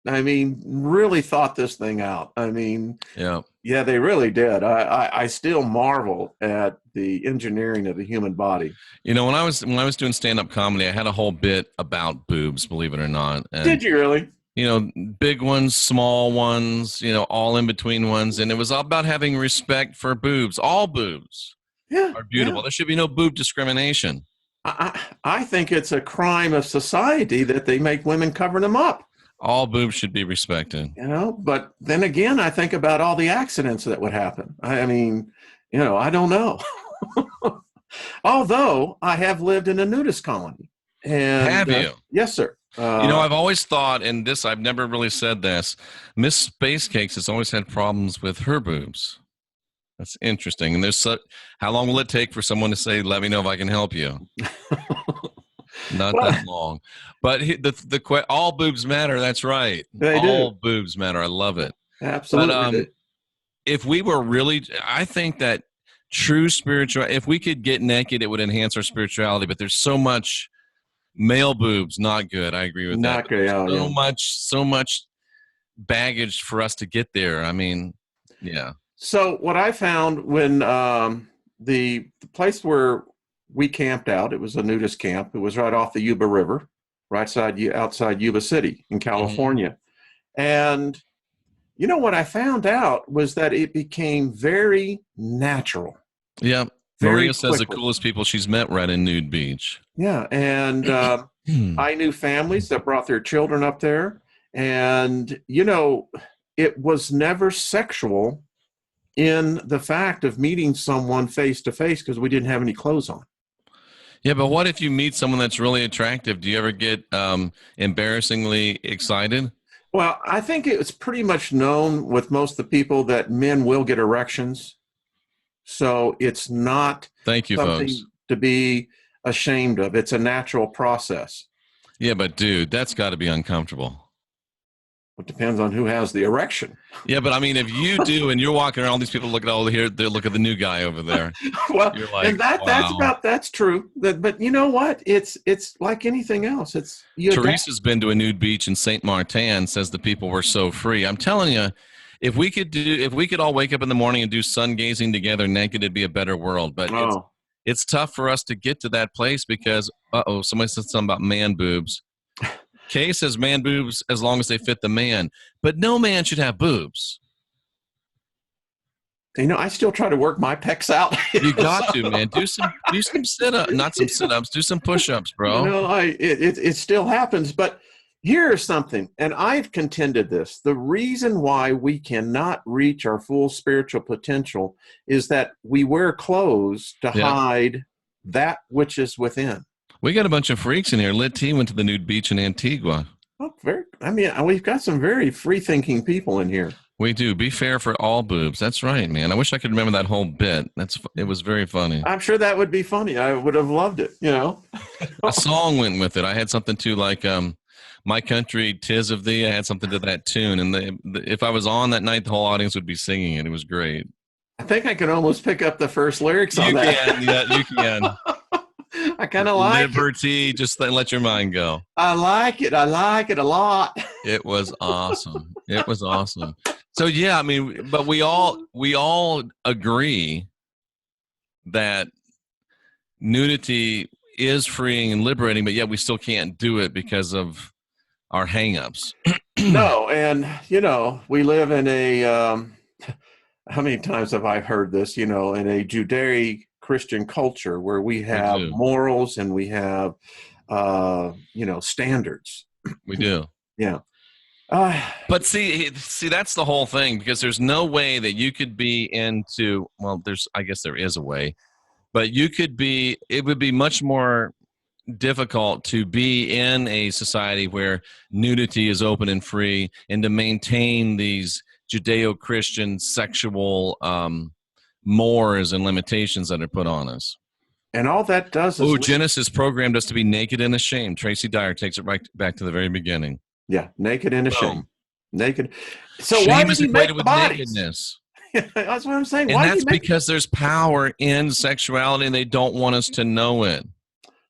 I mean, really thought this thing out. I mean, yeah, they really did. I still marvel at the engineering of the human body. When I was doing stand-up comedy, I had a whole bit about boobs, believe it or not. And, did you really? Big ones, small ones, all in between ones, and it was all about having respect for boobs. All boobs are beautiful. Yeah. There should be no boob discrimination. I think it's a crime of society that they make women cover them up. All boobs should be respected. But then again, I think about all the accidents that would happen. I mean, I don't know. Although I have lived in a nudist colony. And, have you? Yes, sir. I've always thought, and I've never really said this, Miss Space Cakes has always had problems with her boobs. That's interesting. And how long will it take for someone to say, let me know if I can help you? Not that long. But all boobs matter. That's right. All boobs matter. I love it. Absolutely. But if we were really, I think that true spirituality, if we could get naked, it would enhance our spirituality. But there's so much male boobs, not good. I agree with that. Not good. So much baggage for us to get there. I mean, yeah. So what I found when the place where we camped out, it was a nudist camp. It was right off the Yuba River, outside Yuba City in California. Mm-hmm. And what I found out was that it became very natural. Yeah. Maria says the coolest people she's met right in Nude Beach. Yeah. And I knew families that brought their children up there. And, it was never sexual in the fact of meeting someone face to face because we didn't have any clothes on. Yeah, but what if you meet someone that's really attractive? Do you ever get embarrassingly excited? Well, I think it's pretty much known with most of the people that men will get erections. So it's not something folks. To be ashamed of. It's a natural process. Yeah, but dude, that's got to be uncomfortable. It depends on who has the erection. Yeah, but I mean, if you do, and you're walking around, all these people look at they look at the new guy over there. Well, you're like, and that's true. But you know what? It's like anything else. Teresa's been to a nude beach in Saint Martin. Says the people were so free. I'm telling you, if we could all wake up in the morning and do sun gazing together naked, it'd be a better world. But it's tough for us to get to that place because somebody said something about man boobs. Kay says man boobs as long as they fit the man, but no man should have boobs. I still try to work my pecs out. You got to, man. Do some sit-ups, not some sit-ups. Do some push-ups, bro. It still happens, but Here's something, and I've contended this. The reason why we cannot reach our full spiritual potential is that we wear clothes to Yeah. hide that which is within. We got a bunch of freaks in here. Lit T went to the nude beach in Antigua. Oh, we've got some very free-thinking people in here. We do. Be fair for all boobs. That's right, man. I wish I could remember that whole bit. It was very funny. I'm sure that would be funny. I would have loved it, you know. A song went with it. I had something to like My Country, 'Tis of Thee. I had something to that tune. And if I was on that night, the whole audience would be singing it. It was great. I think I can almost pick up the first lyrics on that. You can. I kind of like Liberty, just let your mind go. I like it. I like it a lot. It was awesome. It was awesome. So yeah, I mean, but we all agree that nudity is freeing and liberating, but yet we still can't do it because of our hangups. No, and you know, we live in a how many times have I heard this, you know, in a Judeo-Christian culture where we have morals and we have you know, standards. We do. Yeah. But see, that's the whole thing, because there's no way that you could be into, well, I guess there is a way, but it would be much more difficult to be in a society where nudity is open and free and to maintain these Judeo-Christian sexual mores and limitations that are put on us. And all that does is... Genesis programmed us to be naked and ashamed. Tracy Dyer takes it right back to the very beginning. Yeah, naked and ashamed. Naked. So shame why is equated with nakedness. That's what I'm saying. And that's because there's power in sexuality and they don't want us to know it.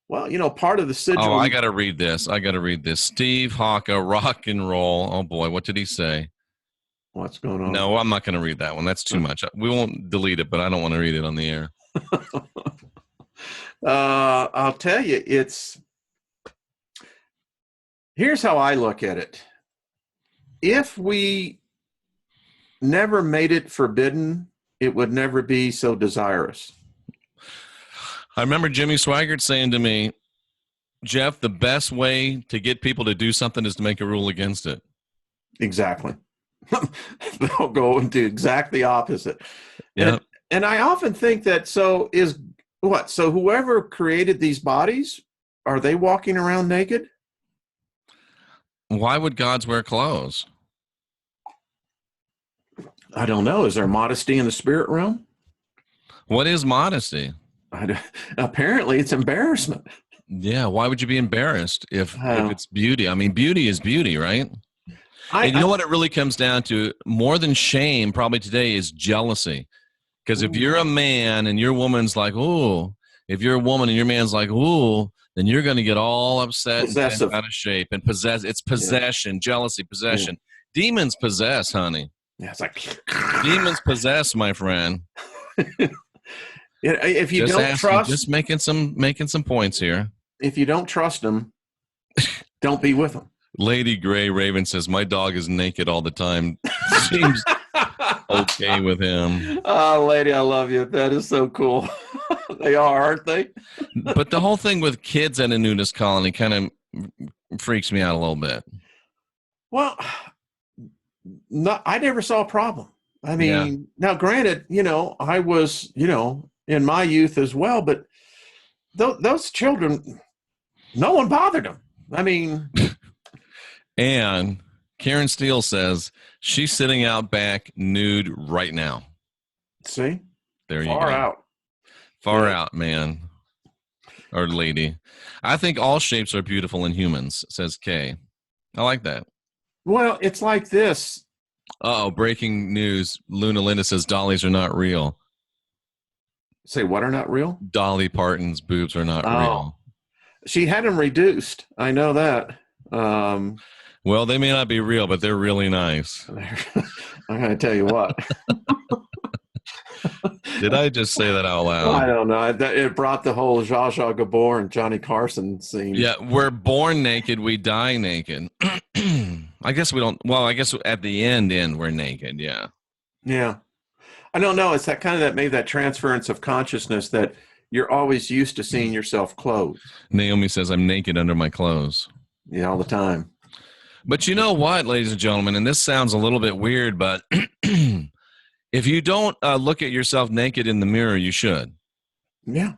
Well, you know, part of the sigil... Oh, I got to read this. Steve Hawka, rock and roll. Oh, boy, what did he say? What's going on? No, I'm not going to read that one. That's too much. We won't delete it, but I don't want to read it on the air. I'll tell you, here's how I look at it. If we never made it forbidden, it would never be so desirous. I remember Jimmy Swaggart saying to me, Jeff, the best way to get people to do something is to make a rule against it. Exactly. They'll go and do exactly the opposite. Yeah. And I often think that, so whoever created these bodies, are they walking around naked? Why would gods wear clothes? I don't know. Is there modesty in the spirit realm? What is modesty? Apparently, it's embarrassment. Yeah. Why would you be embarrassed if it's beauty? I mean, beauty is beauty, right? And you know what it really comes down to? More than shame, probably today, is jealousy. Because if you're a man and your woman's like, ooh, if you're a woman and your man's like, ooh, then you're going to get all upset and out of shape and possess. It's possession, jealousy, possession. Yeah. Demons possess, honey. Yeah, it's like demons possess, my friend. If you don't trust, just making some points here. If you don't trust them, don't be with them. Lady Gray Raven says, my dog is naked all the time. Seems okay with him. Oh, lady, I love you. That is so cool. They are, aren't they? But the whole thing with kids at a nudist colony kind of freaks me out a little bit. Well, I never saw a problem. I mean, now granted, you know, I was, you know, in my youth as well, but those children, no one bothered them. I mean... And Karen Steele says she's sitting out back nude right now. See? There you go. Far out, man. Or lady. I think all shapes are beautiful in humans, says Kay. I like that. Well, it's like this. Uh-oh, breaking news. Luna Linda says dollies are not real. Say what are not real? Dolly Parton's boobs are not real. She had them reduced. I know that. Well, they may not be real, but they're really nice. I'm going to tell you what. Did I just say that out loud? I don't know. It brought the whole Zsa Zsa Gabor and Johnny Carson scene. Yeah, we're born naked, we die naked. I guess we don't. Well, I guess at the end we're naked. Yeah. Yeah. I don't know. It's that kind of maybe that transference of consciousness that you're always used to seeing yourself clothed. Naomi says, I'm naked under my clothes. Yeah, all the time. But you know what, ladies and gentlemen, and this sounds a little bit weird, but if you don't look at yourself naked in the mirror, you should. Yeah.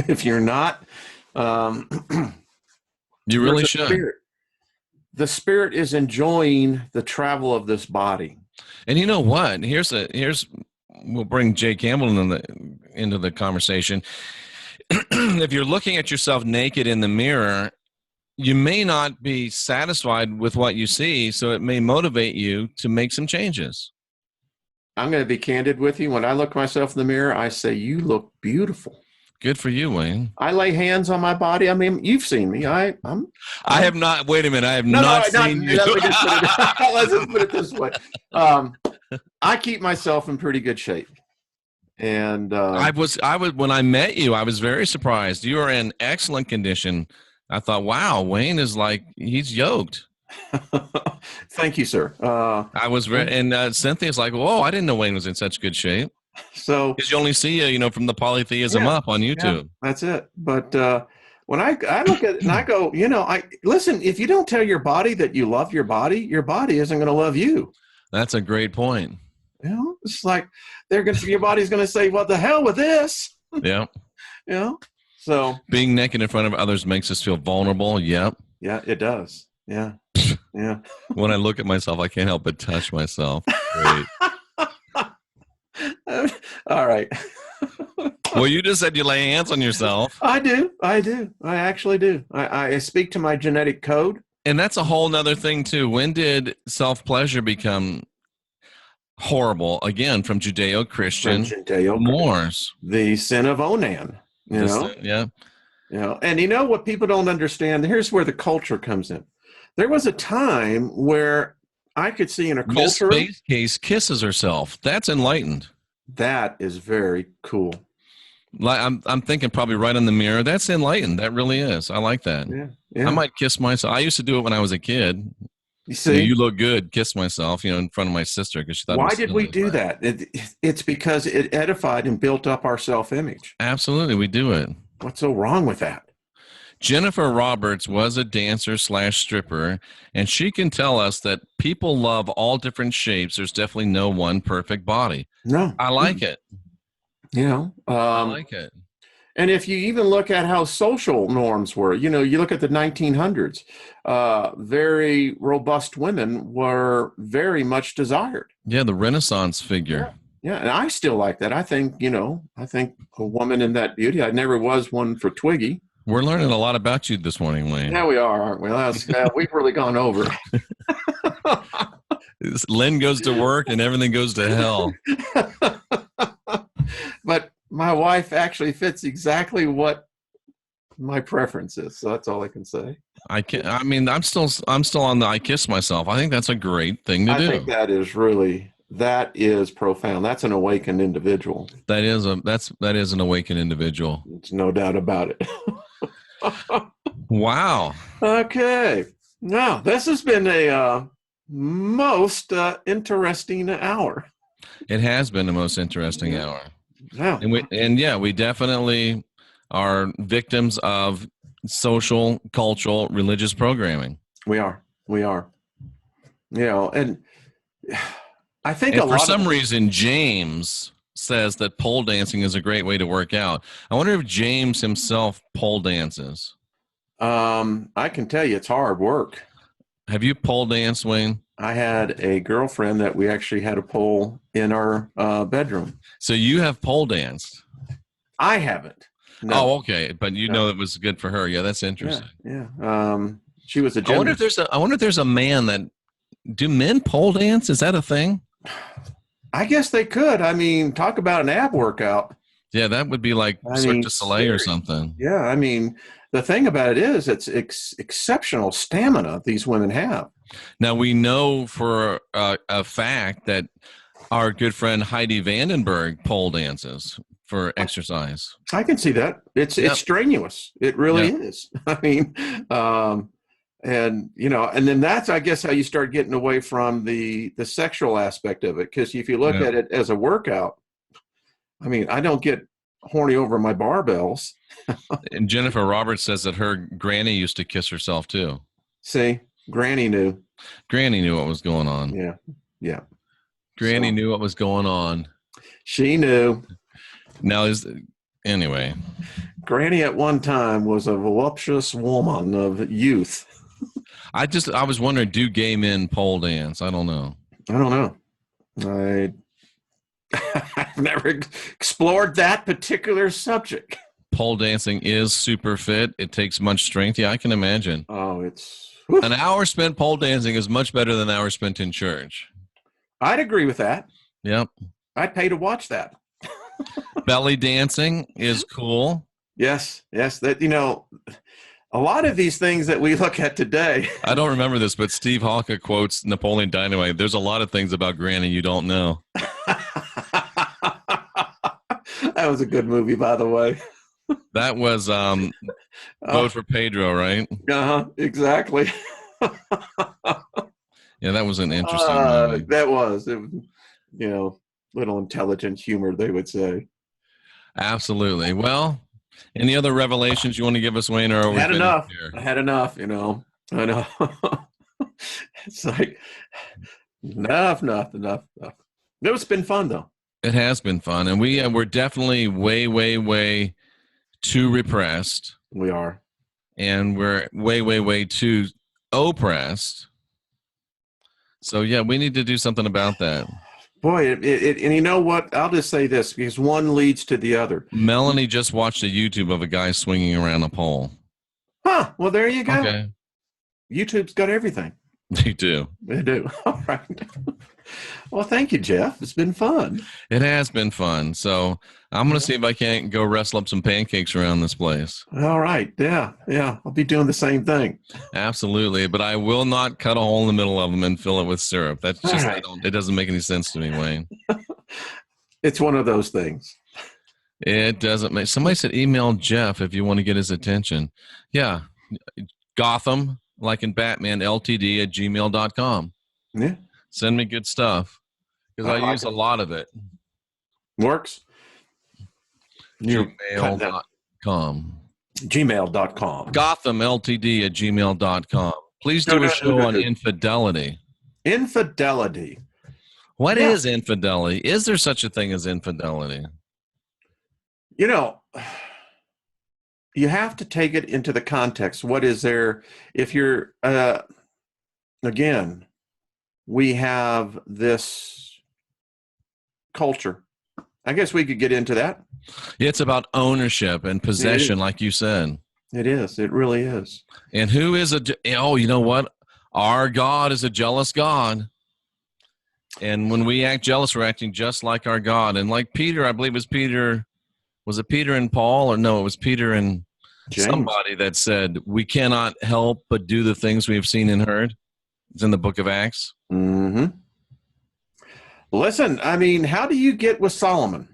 If you're not, You there's really a should. spirit. The spirit is enjoying the travel of this body. And you know what? We'll bring Jay Campbell into the conversation. If you're looking at yourself naked in the mirror, you may not be satisfied with what you see, so it may motivate you to make some changes. I'm going to be candid with you. When I look myself in the mirror, I say, "You look beautiful." Good for you, Wayne. I lay hands on my body. I mean, you've seen me. I have not. Wait a minute. I have no, not seen you. Let's just put it this way. I keep myself in pretty good shape. And I was when I met you, I was very surprised. You are in excellent condition. I thought, wow, Wayne is like, he's yoked. Thank you, sir. I was and Cynthia's like, whoa, I didn't know Wayne was in such good shape. So because you only see you know, from the polytheism up on YouTube. Yeah, that's it. But when I look at it and I go, you know, listen, if you don't tell your body that you love your body isn't going to love you. That's a great point. You know, it's like your body's going to say, "What the hell with this?" Yeah. You know. So being naked in front of others makes us feel vulnerable. Yep. Yeah, it does. Yeah. Yeah. When I look at myself, I can't help but touch myself. Great. All right. Well, you just said you lay hands on yourself. I do. I actually do. I speak to my genetic code. And that's a whole nother thing too. When did self-pleasure become horrible? Again, from Judeo-Christian mores. The sin of Onan. You know? Yeah. You know, and you know what people don't understand? Here's where the culture comes in. There was a time where I could see in a culture. Miss Space Case kisses herself. That's enlightened. That is very cool. Like I'm thinking probably right in the mirror. That's enlightened. That really is. I like that. Yeah. I might kiss myself. I used to do it when I was a kid. You see, you look good. Kiss myself, in front of my sister because she thought. Why did we do that? It's because it edified and built up our self-image. Absolutely, we do it. What's so wrong with that? Jennifer Roberts was a dancer / stripper, and she can tell us that people love all different shapes. There's definitely no one perfect body. No, I like it. You know, I like it. And if you even look at how social norms were, you look at the 1900s, very robust women were very much desired. Yeah, the Renaissance figure. Yeah, and I still like that. I think, I think a woman in that beauty. I never was one for Twiggy. We're learning a lot about you this morning, Wayne. Yeah, we are, aren't we? We've really gone over. Lynn goes to work and everything goes to hell. But my wife actually fits exactly what my preference is. So that's all I can say. I'm still on the I kiss myself. I think that's a great thing to do. I think that is profound. That's an awakened individual. That is an awakened individual. There's no doubt about it. Wow. Okay. Now, this has been a most interesting hour. It has been the most interesting hour. Yeah. And we definitely are victims of social, cultural, religious programming. We are. And I think for some reason, James says that pole dancing is a great way to work out. I wonder if James himself pole dances. I can tell you it's hard work. Have you pole danced, Wayne? I had a girlfriend that we actually had a pole in our bedroom. So you have pole danced? I haven't. No. Oh, okay. But you know it was good for her. Yeah, that's interesting. Yeah. She was a I wonder if there's a man that do men pole dance? Is that a thing? I guess they could. I mean, talk about an ab workout. Yeah, that would be like Cirque du Soleil or something. Yeah, I mean, the thing about it is it's exceptional stamina these women have. Now, we know for a fact that our good friend Heidi Vandenberg pole dances for exercise. I can see that. It's strenuous. It really is. I mean, and then that's, I guess, how you start getting away from the sexual aspect of it. Because if you look at it as a workout, I mean, I don't get horny over my barbells. And Jennifer Roberts says that her granny used to kiss herself too. See? Granny knew. Granny knew what was going on. Yeah. Yeah. Granny knew what was going on. She knew. Now anyway. Granny at one time was a voluptuous woman of youth. I was wondering, do gay men pole dance? I don't know. I don't know. I've never explored that particular subject. Pole dancing is super fit. It takes much strength. Yeah, I can imagine. Oh, it's an hour spent pole dancing is much better than an hour spent in church. I'd agree with that. Yep. I'd pay to watch that. Belly dancing is cool. Yes. That, a lot of these things that we look at today. I don't remember this, but Steve Hawker quotes Napoleon Dynamite. There's a lot of things about Granny you don't know. That was a good movie, by the way. That was Vote for Pedro, right? Exactly. Yeah, that was an interesting movie. That was. It was, little intelligent humor, they would say. Absolutely. Well, any other revelations you want to give us, Wayne? Or I had enough. I had enough, I know. It's like, enough. It's been fun, though. It has been fun. And we're definitely way too repressed. We are. And we're way too oppressed. So, yeah, we need to do something about that. Boy, and you know what? I'll just say this, because one leads to the other. Melanie just watched a YouTube of a guy swinging around a pole. Huh. Well, there you go. Okay. YouTube's got everything. They do. They do. All right. Well, thank you, Jeff. It's been fun. It has been fun. So I'm going to see if I can't go wrestle up some pancakes around this place. All right. Yeah. I'll be doing the same thing. Absolutely. But I will not cut a hole in the middle of them and fill it with syrup. That's just, right. It doesn't make any sense to me, Wayne. It's one of those things. It doesn't make. Somebody said email Jeff if you want to get his attention. Yeah. Gotham, like in Batman, ltd@gmail.com. Yeah. Send me good stuff because I use a lot of it. Works. Gmail.com. Gmail.com. GothamLTD@gmail.com. Please do a show on infidelity. Infidelity. What is infidelity? Is there such a thing as infidelity? You have to take it into the context. What is there? If you're, again, we have this culture. I guess we could get into that. It's about ownership and possession, like you said. It is. It really is. And who is you know what? Our God is a jealous God. And when we act jealous, we're acting just like our God. And like Peter, I believe it was Peter and Paul? Or no, it was Peter and James. Somebody that said, we cannot help but do the things we have seen and heard. It's in the book of Acts. Mm-hmm. Listen, I mean, how do you get with Solomon?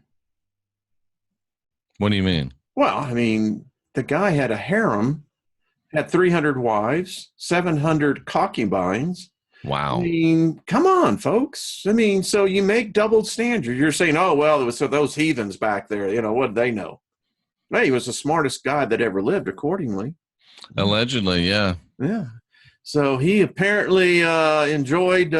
What do you mean? Well, I mean, the guy had a harem, had 300 wives, 700 concubines. Wow. I mean, come on, folks. I mean, so you make double standards. You're saying, oh, well, it was those heathens back there. What did they know? Hey, he was the smartest guy that ever lived, accordingly. Allegedly, yeah. Yeah. So he apparently enjoyed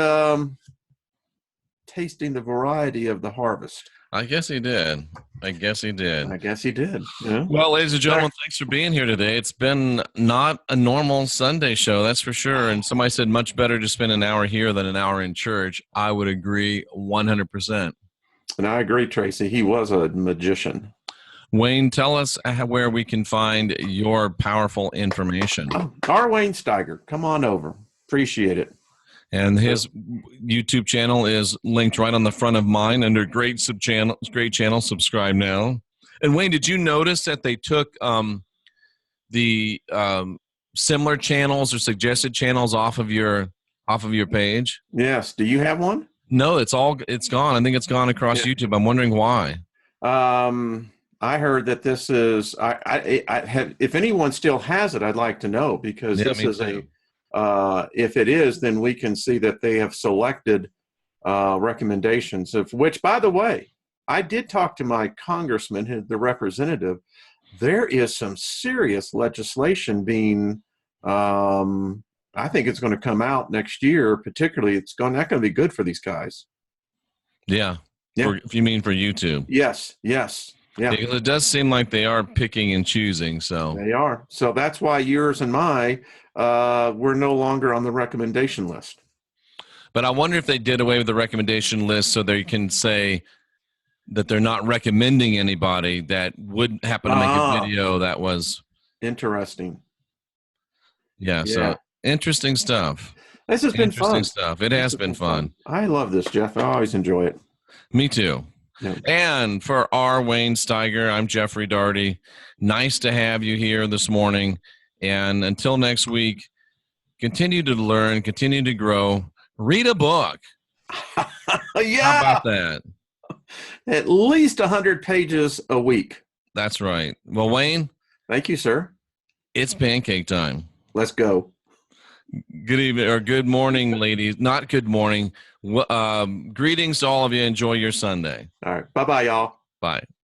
tasting the variety of the harvest. I guess he did. Yeah. Well, ladies and gentlemen, thanks for being here today. It's been not a normal Sunday show, that's for sure. And somebody said much better to spend an hour here than an hour in church. I would agree 100%. And I agree, Tracy. He was a magician. Wayne, tell us where we can find your powerful information. Our Wayne Steiger. Come on over. Appreciate it. And his YouTube channel is linked right on the front of mine under great channel. Subscribe now. And Wayne, did you notice that they took the similar channels or suggested channels off of your page? Yes. Do you have one? No, it's gone. I think it's gone across YouTube. I'm wondering why. I heard that this is. I have. If anyone still has it, I'd like to know, because this is too. If it is, then we can see that they have selected recommendations, of which, by the way, I did talk to my congressman, the representative. There is some serious legislation being I think it's going to come out next year. Particularly, it's not going to be good for these guys. Yeah. Yeah. If you mean for YouTube. Yes. Yes. Yeah. It does seem like they are picking and choosing. So They are. So that's why yours and we're no longer on the recommendation list. but I wonder if they did away with the recommendation list so they can say that they're not recommending anybody that would happen to make a video that was interesting. Yeah. Yeah. So interesting stuff. This has been fun. Interesting stuff. It has been fun. I love this, Jeff. I always enjoy it. Me too. Yeah. And for our Wayne Steiger, I'm Jeffrey Daugherty. Nice to have you here this morning. And until next week, continue to learn, continue to grow, read a book. Yeah. How about that? At least 100 pages a week. That's right. Well, Wayne. Thank you, sir. It's pancake time. Let's go. Good evening or good morning, ladies. Not good morning. Greetings to all of you. Enjoy your Sunday. All right. Bye-bye, y'all. Bye.